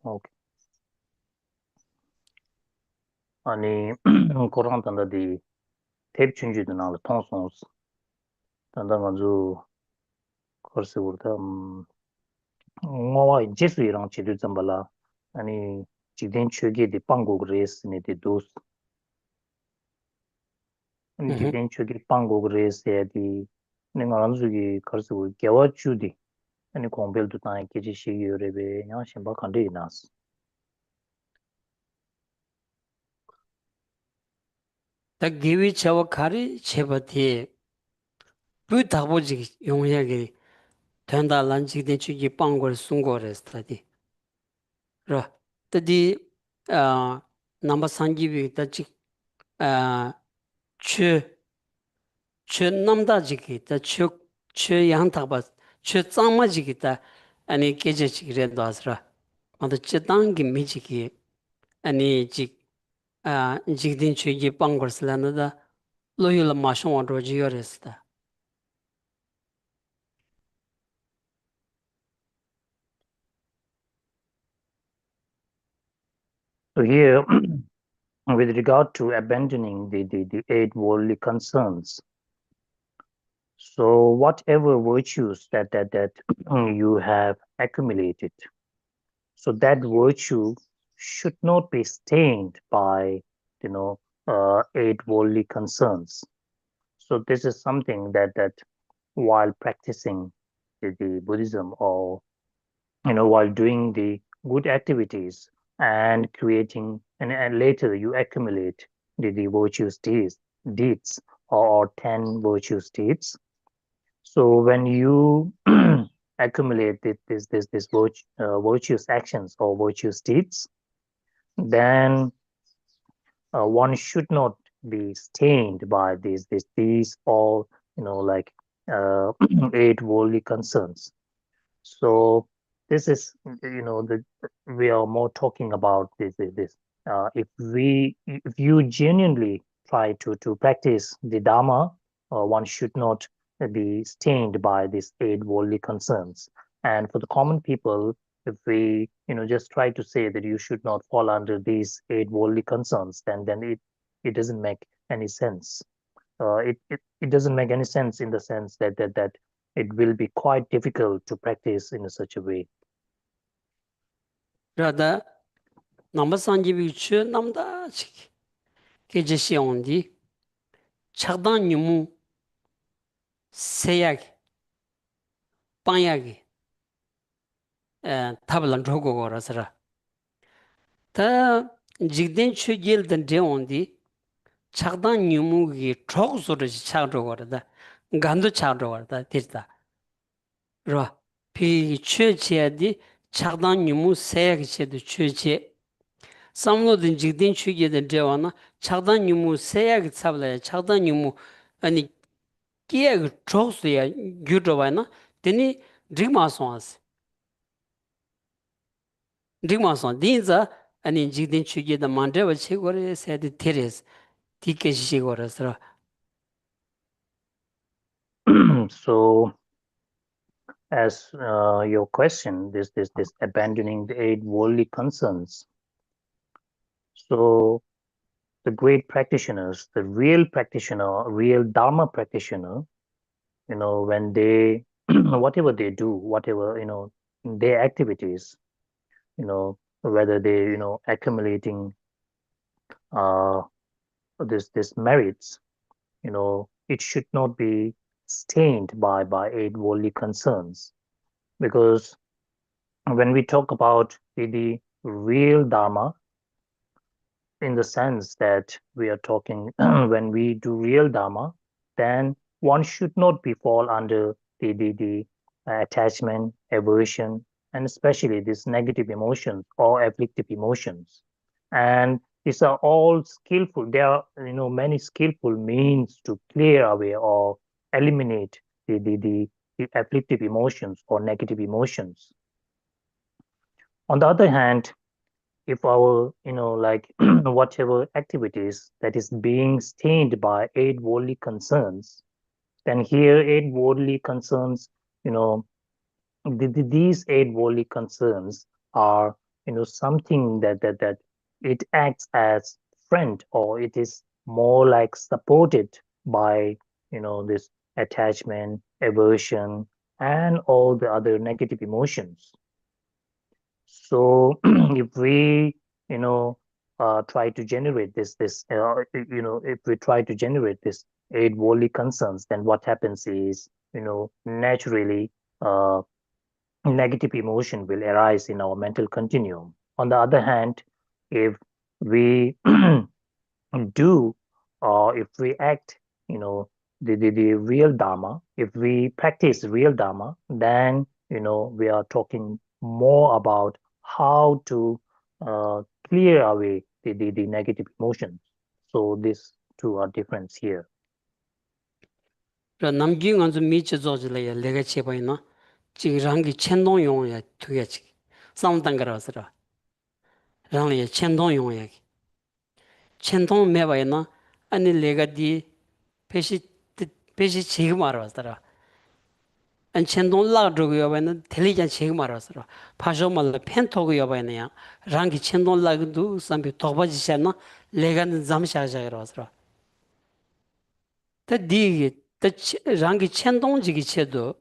Okay. 아니 그런 단다디 탭 춘주도 나를 통송스 단다 가지고 거기서 우리가 뭐와 제수이랑 지도 잠발라 아니 지된 추기의 방고 그레스네 도스 아니 지된 추기 방고 그레스야디 내가 안주기 거기서 개와 주디 아니 공별도 다 계지시 요레베 야신 바칸데 나스 다 기위 차와 카리 체바티 부타보지 용약이 된다 란지데 추기 빵걸 숨고레스타디 라 따디 넘버 산기비 따지 추 남다지기 따추 양타바 추 짱마지기다 아니 계제치기레도 하스라 먼저 찌당기 미지기 아니 지 jigdin chugi pangorslana da loyula mashon roji yoresda. so here with regard to abandoning the 8 worldly concerns. So whatever virtues that you have accumulated, so that virtue should not be stained by, eight worldly concerns. So this is something that while practicing the Buddhism, or while doing the good activities and creating, and later you accumulate the virtuous deeds, or 10 virtuous deeds. So when you accumulate this virtuous actions or virtuous deeds, then one should not be stained by these all, like eight worldly concerns. So this is, we are more talking about this. If you genuinely try to practice the Dharma, one should not be stained by these eight worldly concerns. And for the common people, if we, just try to say that you should not fall under these eight worldly concerns, then it doesn't make any sense. It doesn't make any sense in the sense that it will be quite difficult to practice in such a way. Rada namasanji bichu namda chik Geshe ondi chakdan nyumu seyagi panyagi tablan rogo gorasara. Ta jigden chu gel dan de ondi chakdan nyumu gi chok sura chi chak rogo gorada gandu chak rogo gorada tirda. Ro pi chu che di chakdan nyumu seyagi che du chu che samlo din jigden chu gel dan de wana chakdan nyumu seyagi tsablaya chakdan nyumu ani kiya chok suya gyudo wana teni rigma songas. Rigma song dinza ani jigden chu gel dan mandewa che gore sayadi teres di Geshe gore sara. So as your question, this abandoning the eight worldly concerns. So the great practitioners, the real practitioner, real Dharma practitioner, when they whatever they do, whatever, their activities, whether they, accumulating this merits, it should not be stained by eight worldly concerns. Because when we talk about the real Dharma, in the sense that we are talking, when we do real Dharma, then one should not be fall under the attachment, aversion, and especially these negative emotions or afflictive emotions. And these are all skillful. There are, many skillful means to clear away or eliminate the afflictive emotions or negative emotions. On the other hand, if our, like whatever activities that is being stained by eight worldly concerns, then here eight worldly concerns, these eight worldly concerns are, something that it acts as friend, or it is more like supported by, this attachment, aversion, and all the other negative emotions. So if we, try to generate if we try to generate this eight worldly concerns, then what happens is, naturally, negative emotion will arise in our mental continuum. On the other hand, if we do, or if we act, the real Dharma, if we practice real Dharma, then, we are talking more about how to clear away the negative emotions. So these two are different here. 남기 간주 미치 조질래 내가 제바이나 지랑기 천동 용야 투야지 싸움당 거라서라 랑리 천동 용야 천동 매바이나 아니 내가 디 배시 지금 알아서라 안 천동 라르고 여바이나 텔리전 지금 알아서라 파쇼말 펜토고 여바이나야 랑기 천동 라도 삼비 도바지잖아 내가는 잠샤자라서라 더 디기 더 랑기 천동지기 체도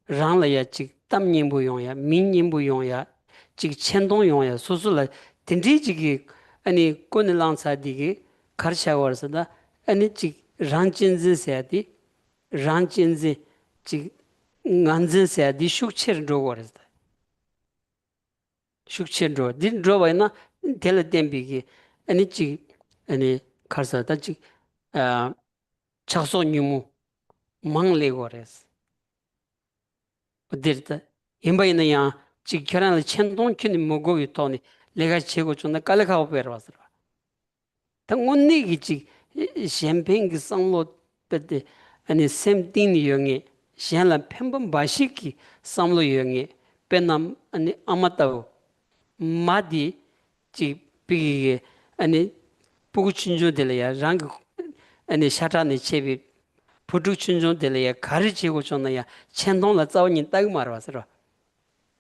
랑라야 직 땀님부 용야 민님부 용야 직 천동 용야 소소라 딘디지기 아니 꼬닐랑사디기 카르샤워서다 아니 지 란진즈세디 란진즈 지 nganzin세디 슈크체르로워서 슈크체르로 딘로바이나 텔레템비기 아니 지 아니 카르사다 지 착소뉴무 망레고레스 어디르다 임바이나야 지 결혼을 천동키니 먹고기 돈이 내가 최고 존나 깔라가고 베러왔어 당원내기 지 샴페인기 상로 때때 아니 샘띵 용이 시한라 펜번 바시기 상로 용이 빼남 아니 아마타고 마디 지 비기 아니 보고 친조들이야 랑 아니 샤타니 체비 부득 친조들이야 가르치고 줬나야 천동라 자원이 딱 말아서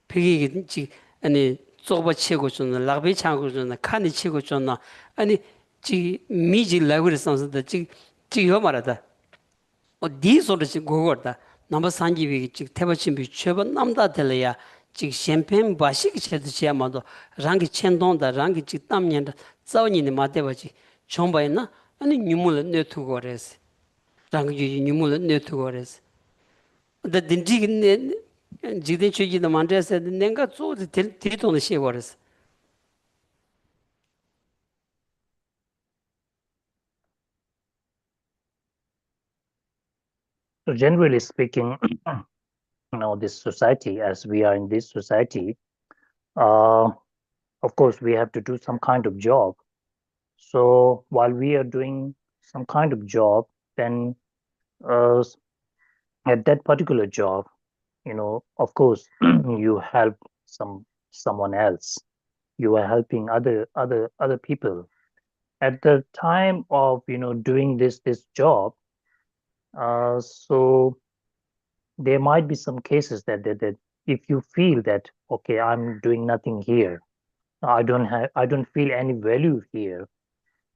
비기 지 아니 쪼바 치고 줬나 라비 차고 줬나 칸이 치고 줬나 아니 지 미지 라그르선스다 지요 말하다 디소르지 고거다 넘버 산지비 지 태버침비 최번 남다 될래야 지 샴페인 바시기 쳐드지야마도 랑기 천동다 랑기 지 땀년다 자원이 마대버지 정바이나 아니 뉴물 네트워크레스 랑기 뉴물 네트워크레스 더 딘지네 지대 추지도 만들어서 내가 쏘지 들이도는 시버렸어 So generally speaking, this society, as we are in this society, of course, we have to do some kind of job. So while we are doing some kind of job, then at that particular job, of course, you help someone else. You are helping other people. At the time of doing this job, so there might be some cases that if you feel that, okay, I'm doing nothing here, I don't feel any value here.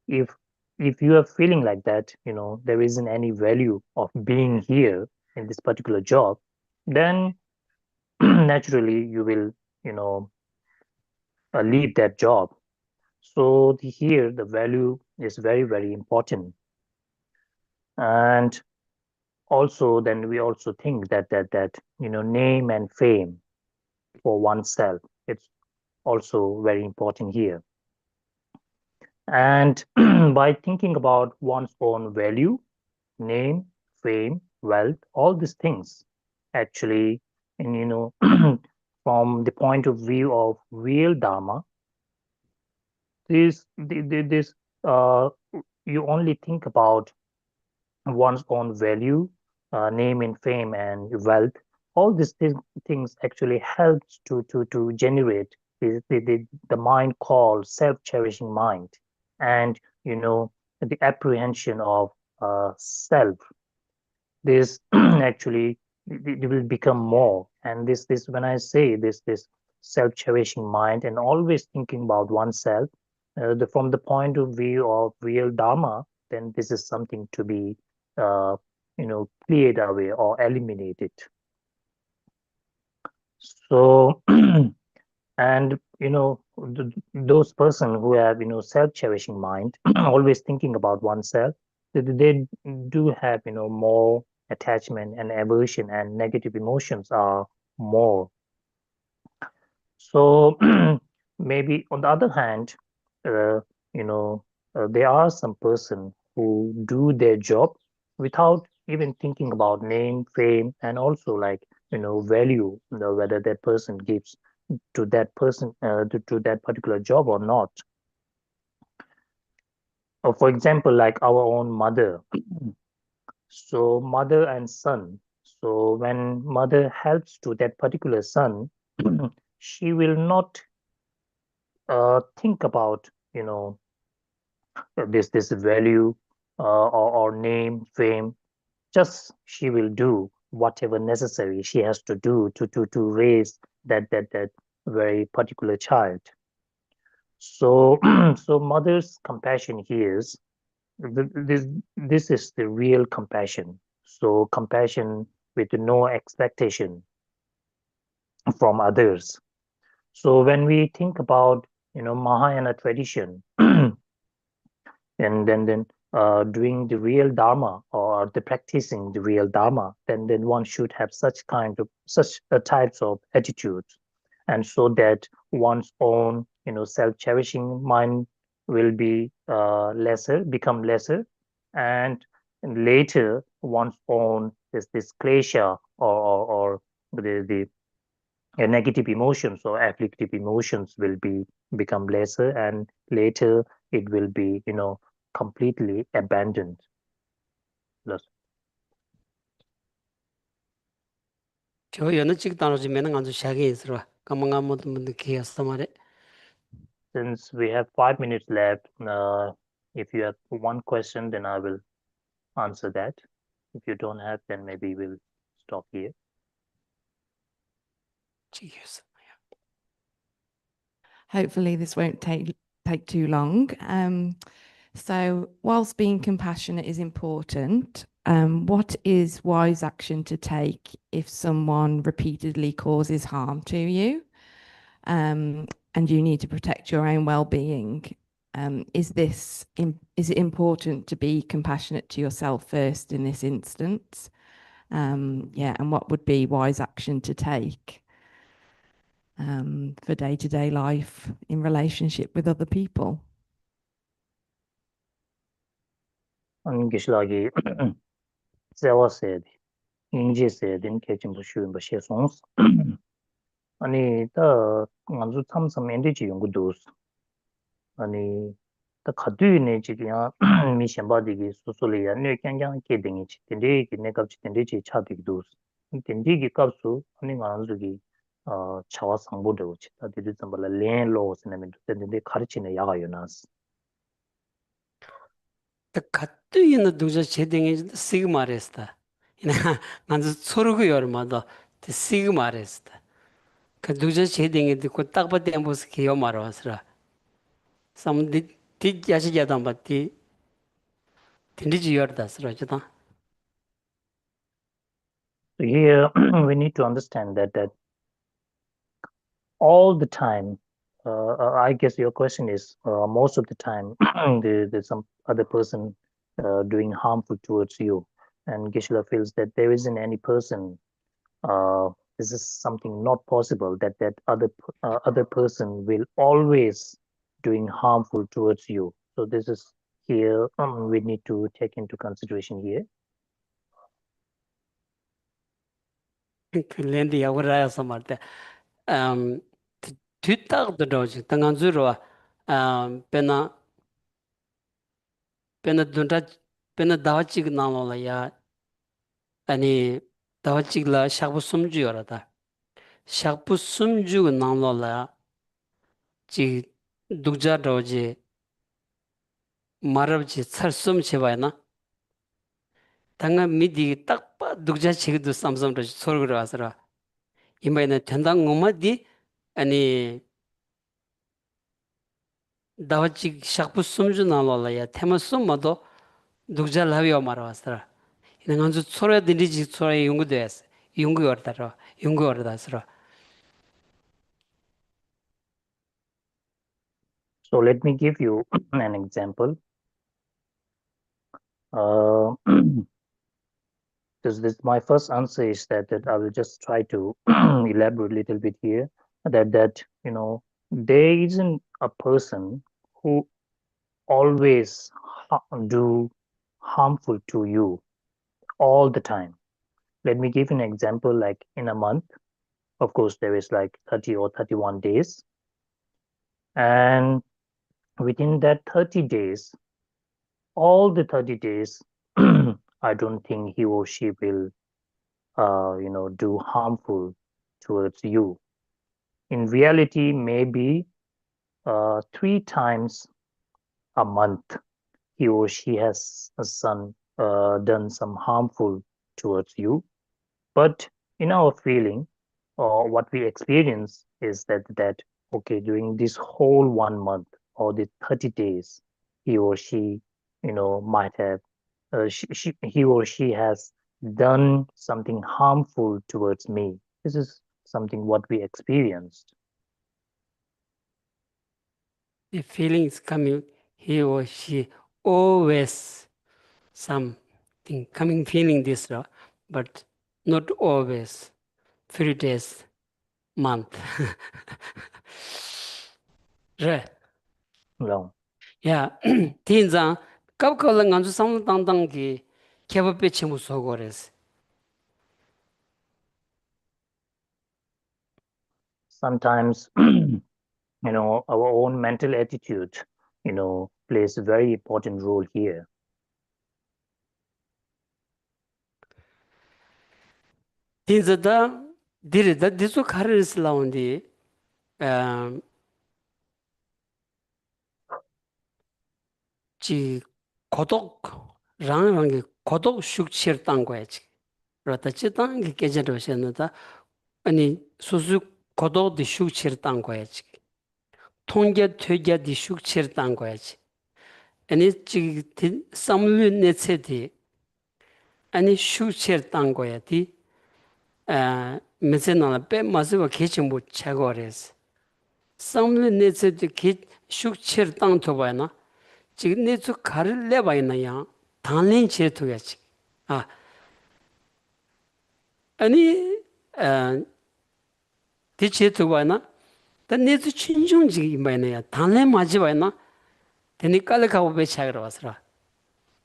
If you are feeling like that, there isn't any value of being here in this particular job, then naturally you will leave that job. So here the value is very, very important. And also then we also think that name and fame for oneself, it's also very important here. And by thinking about one's own value, name, fame, wealth, all these things actually, and from the point of view of real dharma, this you only think about one's own value, name and fame and wealth. All these things actually helps to generate the mind called self-cherishing mind, and the apprehension of self. This actually it will become more, and this when I say this self-cherishing mind and always thinking about oneself, from the point of view of real dharma, then this is something to be cleared away or eliminated. So and those person who have self-cherishing mind, always thinking about oneself, they do have more attachment and aversion, and negative emotions are more. So maybe on the other hand, there are some person who do their job without even thinking about name, fame, and also like value, whether that person gives to that person to that particular job or not. Or for example, like our own mother. So mother and son. So when mother helps to that particular son, she will not think about this value or name, fame. Just she will do whatever necessary she has to do to raise that very particular child. So so mother's compassion here is this is the real compassion. So compassion with no expectation from others. So when we think about Mahayana tradition, and then doing the real dharma or the practicing the real dharma, then one should have such types of attitudes, and so that one's own self-cherishing mind will be become lesser, and later one's own this klesha or the negative emotions or afflictive emotions will become lesser, and later it will be completely abandoned. 저 여느 직 따라주면은 아주 샤게 있으라. 까망아 모든 분들 기어서 말해. Since we have 5 minutes left, if you have one question, then I will answer that. If you don't have, then maybe we'll stop here. 지기였어. Hopefully this won't take too long. So whilst being compassionate is important, what is wise action to take if someone repeatedly causes harm to you, and you need to protect your own well-being? Is it important to be compassionate to yourself first in this instance? And what would be wise action to take for day-to-day life in relationship with other people? Geshe 세워서야 돼. 인지했어야 된 개침부 쉬운 거 시송스. 아니 더 아주 참섬 엔디지 연구도스. 아니 더 가두이네 지금 미션바디기 소소리야 네 그냥 게딩이지. 근데 이게 내가 진짜지 차디도스. 근데 값수 아니 가는지기 차와 상보도 그렇지. 다들 좀 벌레 렌로스는 근데 가르치는 야가 요나스. 갓도 있는 두자 제등이 시그마레스다. 이나 만주 소르고 열마다 시그마레스다. 그 두자 제등이 듣고 딱 봤대 모습 기어 말아서라. 삼디 야시야단 봤디 딘디지 열다스라 저다. So here we need to understand that all the time, I guess your question is most of the time there's some other person doing harmful towards you, and Geshe feels that there isn't any person. This is something not possible, that other person will always doing harmful towards you. So this is here we need to take into consideration here. 그 랜디 야고라야서 말때 뒤딱들어지 당한주로 베나 돈다 베나 다와치그 나올라야 아니 다와치글라 샤부 숨주여라다 샤부 숨주고 나올라야 지 독자로지 말업지 살숨 제바이나 당한 미디 딱봐 독자 치기도 삼삼도 소르고 와서라 이마에는 된당 엄마디 아니 다와치 샤부 숨주 나올라야 테마 숨마도 독자 라비오 말아왔어라 이는 아주 소라들이 소라 연구됐어 연구하다라 연구하다서라. So let me give you an example. This my first answer is that I will just try to elaborate a little bit here. That there isn't a person who always do harmful to you all the time. Let me give an example. Like in a month, of course, there is like 30 or 31 days, and within that 30 days, all the 30 days, I don't think he or she will, do harmful towards you. In reality, maybe 3 times a month, he or she has done some harmful towards you. But in our feeling, or what we experience is that okay, during this whole 1 month or the 30 days, he or she, might have he or she has done something harmful towards me. This is something what we experienced. the feelings coming, he or she always something coming feeling this, but not always, 3 days, month. Right. long. Yeah, tinza kapkala nganzu sam tang tang ki keba pe chemu sogores. Sometimes, you know, our own mental attitude, you know, plays a very important role here. Tinza da diri da disu kharis laundi 지 고독 랑랑이 고독 숙취를 딴 거야지. 그렇다 치단 게 깨져도 셨는다. 아니 수수 고독의 숙취를 딴 거야지. 통계 퇴계의 숙취를 딴 거야지. 아니 지 삼류 내체디 아니 숙취를 딴 거야디. 메세나나 빼 마스가 개치 못 차거래서. 삼류 내체디 개 숙취를 딴 도바나. 지금 내주 가를 내봐 있나야. 단련 제도야지. 아니 대체도 봐나. 단 내주 친중지 임바이나야. 단련 맞지 봐나. 되니 깔래 가고 배차기로 왔어라.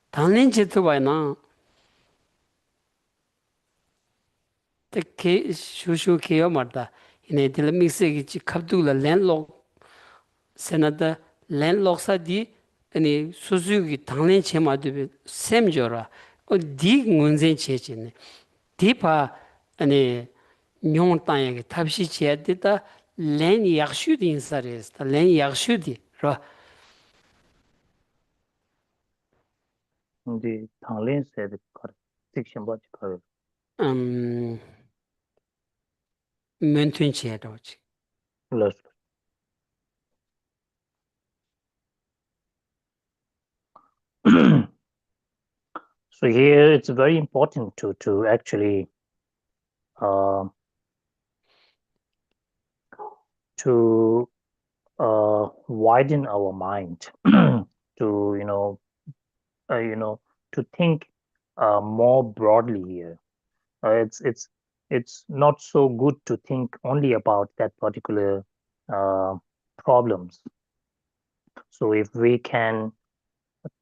단련 제도 봐나. 특히 슈슈케요 말다. 이네들 믹스기 갑두라 랜록 세나다 랜록사디 아니 수수기 단련 제마도 셈줘라. 디 문제 제지네. 디파 아니 뇽 땅에 탑시 지야되다 렌 약슈디 인사레스다 렌 약슈디 라 The Thailand said section what you 멘트인 지야도지 call So here it's very important to actually to widen our mind to to think more broadly here. It's not so good to think only about that particular problems. So if we can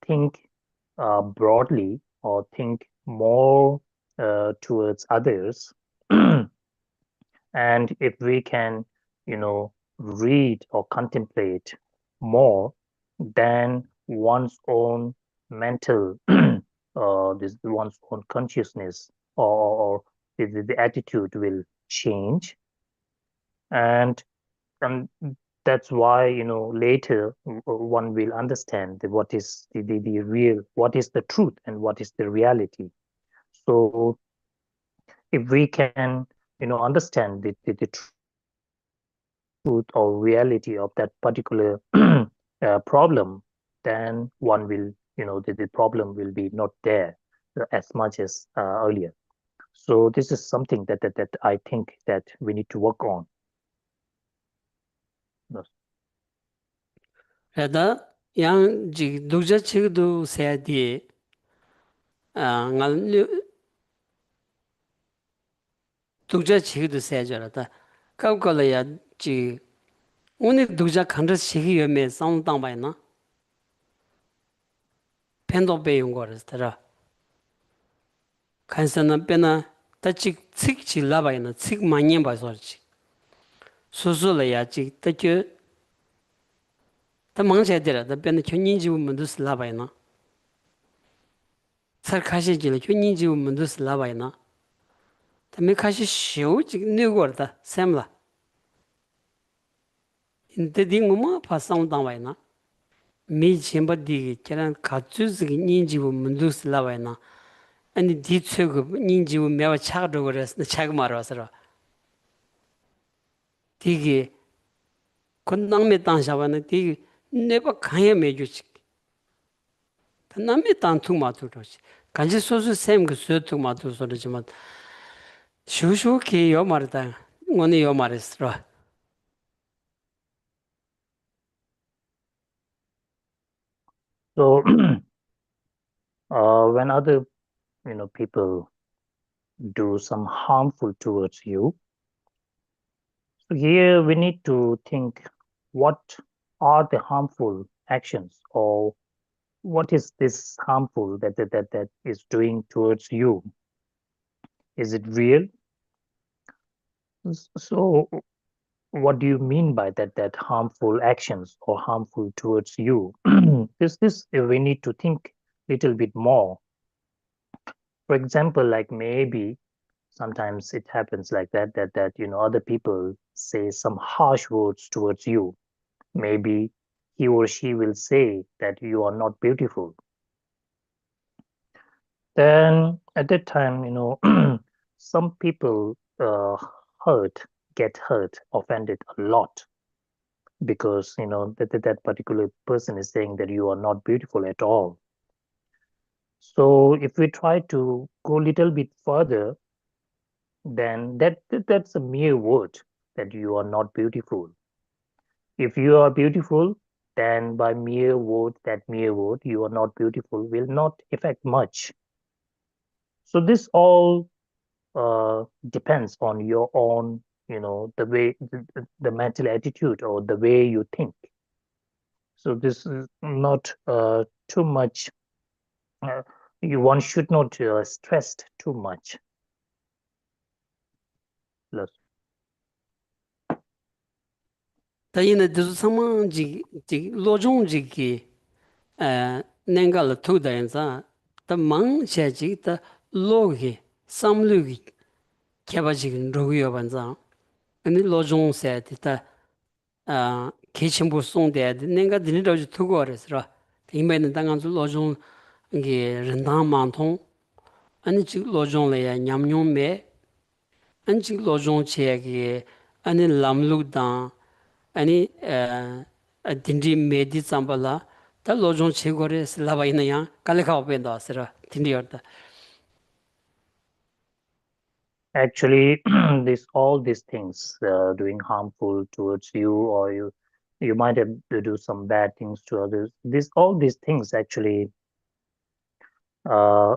think broadly or think more towards others, and if we can, read or contemplate more, then one's own mental, one's own consciousness or the attitude will change, and that's why later one will understand what is the real, what is the truth and what is the reality. So if we can understand the truth or reality of that particular problem, then one will the problem will be not there as much as earlier. So this is something that I think that we need to work on. 그래다 양지 독자 책도 세야디 ngal 독자 책도 세야죠다 까고라야 지 오늘 독자 간다 책이 요매 상당 바이나 펜도 배운 거라서라 간선은 빼나 다직 책지 라바이나 책 많이 봐서지 소소라야 지 다겨 다 망쳐야되라 다 빼나 현인지 문도 슬라바이나 살카시질 현인지 문도 슬라바이나 다메 카시 쇼 지금 누구다 샘라 인데딩 뭐 파상당바이나 미 쳔바디 계란 가츠즈기 닌지부 문도 슬라바이나 아니 디츠고 닌지부 매와 차도 그랬어 차가 말아서라 디기 건낭메 땅샤바는 디기 네바 강에 매주지 남메 땅 투마투로지 간지 소수 샘그 소투마투 소리지만 슈슈키 요 말다 오늘 요 말했어 So when other people do some harmful towards you, so here we need to think what are the harmful actions, or what is this harmful that is doing towards you? Is it real? So what do you mean by that harmful actions or harmful towards you? This we need to think a little bit more. For example, like maybe sometimes it happens like that other people say some harsh words towards you. Maybe he or she will say that you are not beautiful. Then at that time, some people get hurt, offended a lot, because that particular person is saying that you are not beautiful at all. So if we try to go a little bit further, then that's a mere word, that you are not beautiful. If you are beautiful, then by mere word, that mere word, you are not beautiful, will not affect much. So this all depends on your own, the way, the mental attitude, or the way you think. So this is not too much. Uh, one should not stress too much. Plus, 다이네 드스 상망지 지 로종지기 nengal tu da yanza ta mang che ji ta lo gi sam lu gi kya ba ji ro yo ban za ani lo jong se ta ke chim bu song de nenga din ro ji tu go re sra ti me ne dang an zu lo jong ge ren da man tong ani ji lo jong le ya nyam nyom me ani ji lo jong che gi ani lam lu da 아니 딘디 메디 잠발라 다 로종 체고레 슬라바이나야 칼레카 오벤다 아스라 딘디어다 actually, all these things doing harmful towards you, or you might have to do some bad things to others. All these things actually, uh,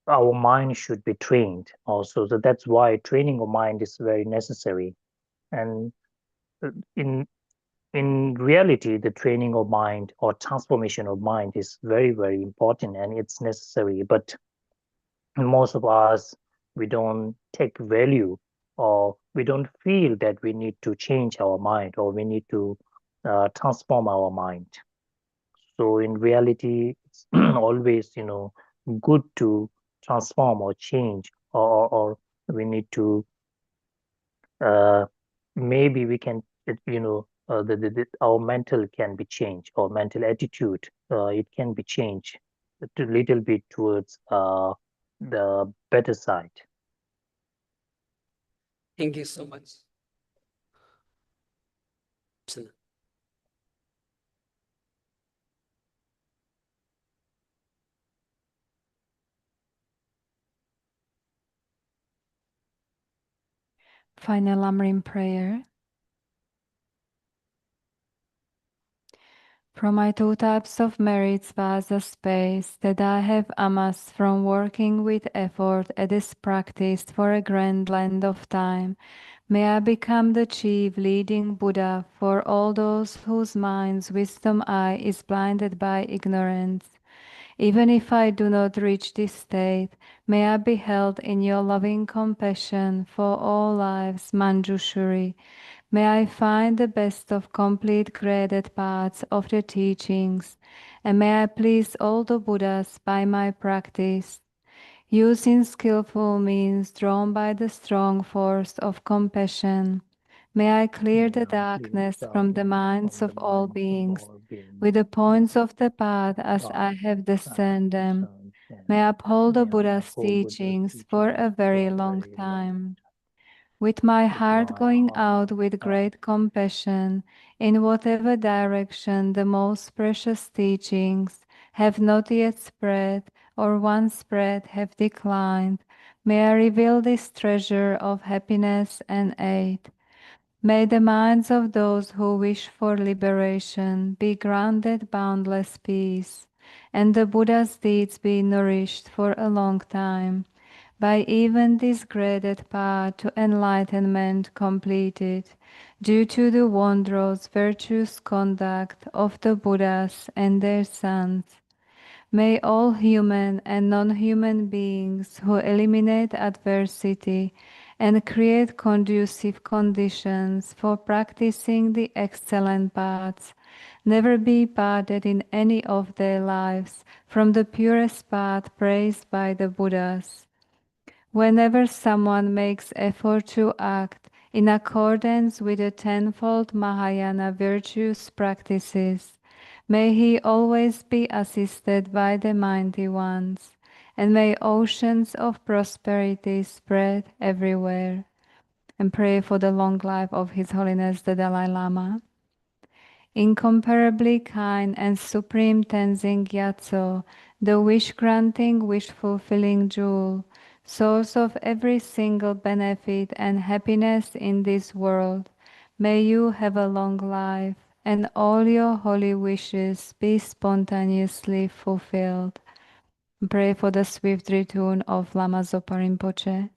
our mind should be trained also. So that's why training of mind is very necessary. And in reality, the training of mind or transformation of mind is very, very important, and it's necessary. But most of us, we don't take value, or we don't feel that we need to change our mind, or we need to transform our mind. So in reality, it's always good to transform or change, or we need to uh, maybe we can our mental can be changed, or mental attitude, it can be changed to little bit towards the better side. Thank you so much. Final Lamrim prayer. From my two types of merits vast space that I have amassed from working with effort at this practice for a grand length of time, may I become the chief leading Buddha for all those whose minds' wisdom eye is blinded by ignorance. Even if I do not reach this state, may I be held in your loving compassion for all lives, Manjushri. May I find the best of complete graded paths of the teachings, and may I please all the Buddhas by my practice. Using skillful means drawn by the strong force of compassion, may I clear the darkness from the minds of all beings with the points of the path as I have discerned them. May I uphold the Buddha's teachings for a very long time. With my heart going out with great compassion in whatever direction the most precious teachings have not yet spread, or once spread have declined, may I reveal this treasure of happiness and aid. May the minds of those who wish for liberation be granted boundless peace. and the Buddha's deeds be nourished for a long time, by even this graded path to enlightenment completed, due to the wondrous virtuous conduct of the Buddhas and their sons. May all human and non-human beings who eliminate adversity and create conducive conditions for practicing the excellent paths never be parted in any of their lives from the purest path praised by the Buddhas. Whenever someone makes effort to act in accordance with the tenfold Mahayana virtuous practices, may he always be assisted by the mighty ones, and may oceans of prosperity spread everywhere. And pray for the long life of His Holiness the Dalai Lama. Incomparably kind and supreme Tenzin Gyatso, the wish-granting, wish-fulfilling jewel, source of every single benefit and happiness in this world, may you have a long life, and all your holy wishes be spontaneously fulfilled. Pray for the swift return of Lama Zopa Rinpoche.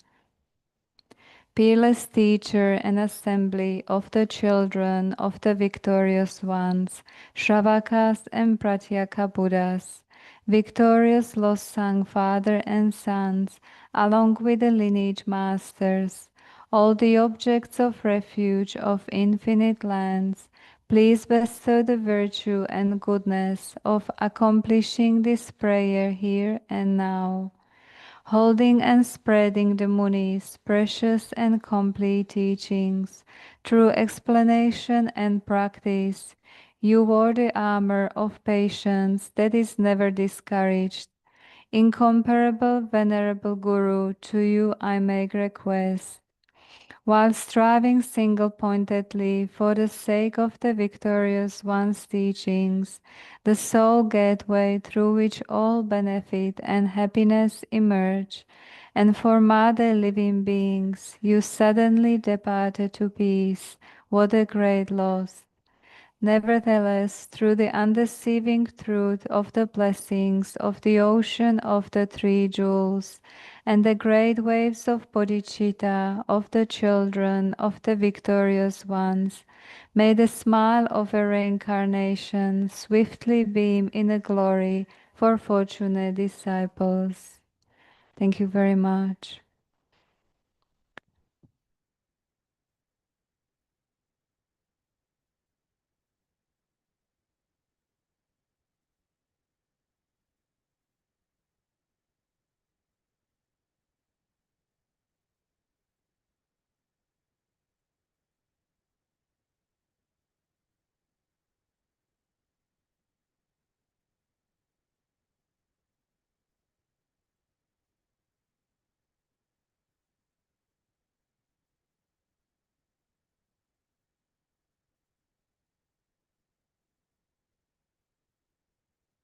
Peerless teacher and assembly of the children of the victorious ones, Shravakas and Pratyeka Buddhas, victorious Losang father and sons, along with the lineage masters, all the objects of refuge of infinite lands, please bestow the virtue and goodness of accomplishing this prayer here and now, holding and spreading the Muni's precious and complete teachings through explanation and practice. You wore the armor of patience that is never discouraged. Incomparable venerable Guru, to you I make request. While striving single-pointedly for the sake of the victorious one's teachings, the sole gateway through which all benefit and happiness emerge, and for mother living beings, you suddenly departed to peace. What a great loss! Nevertheless, through the undeceiving truth of the blessings of the ocean of the three jewels, and the great waves of bodhicitta of the children of the victorious ones, may the smile of a reincarnation swiftly beam in a glory for fortunate disciples. Thank you very much.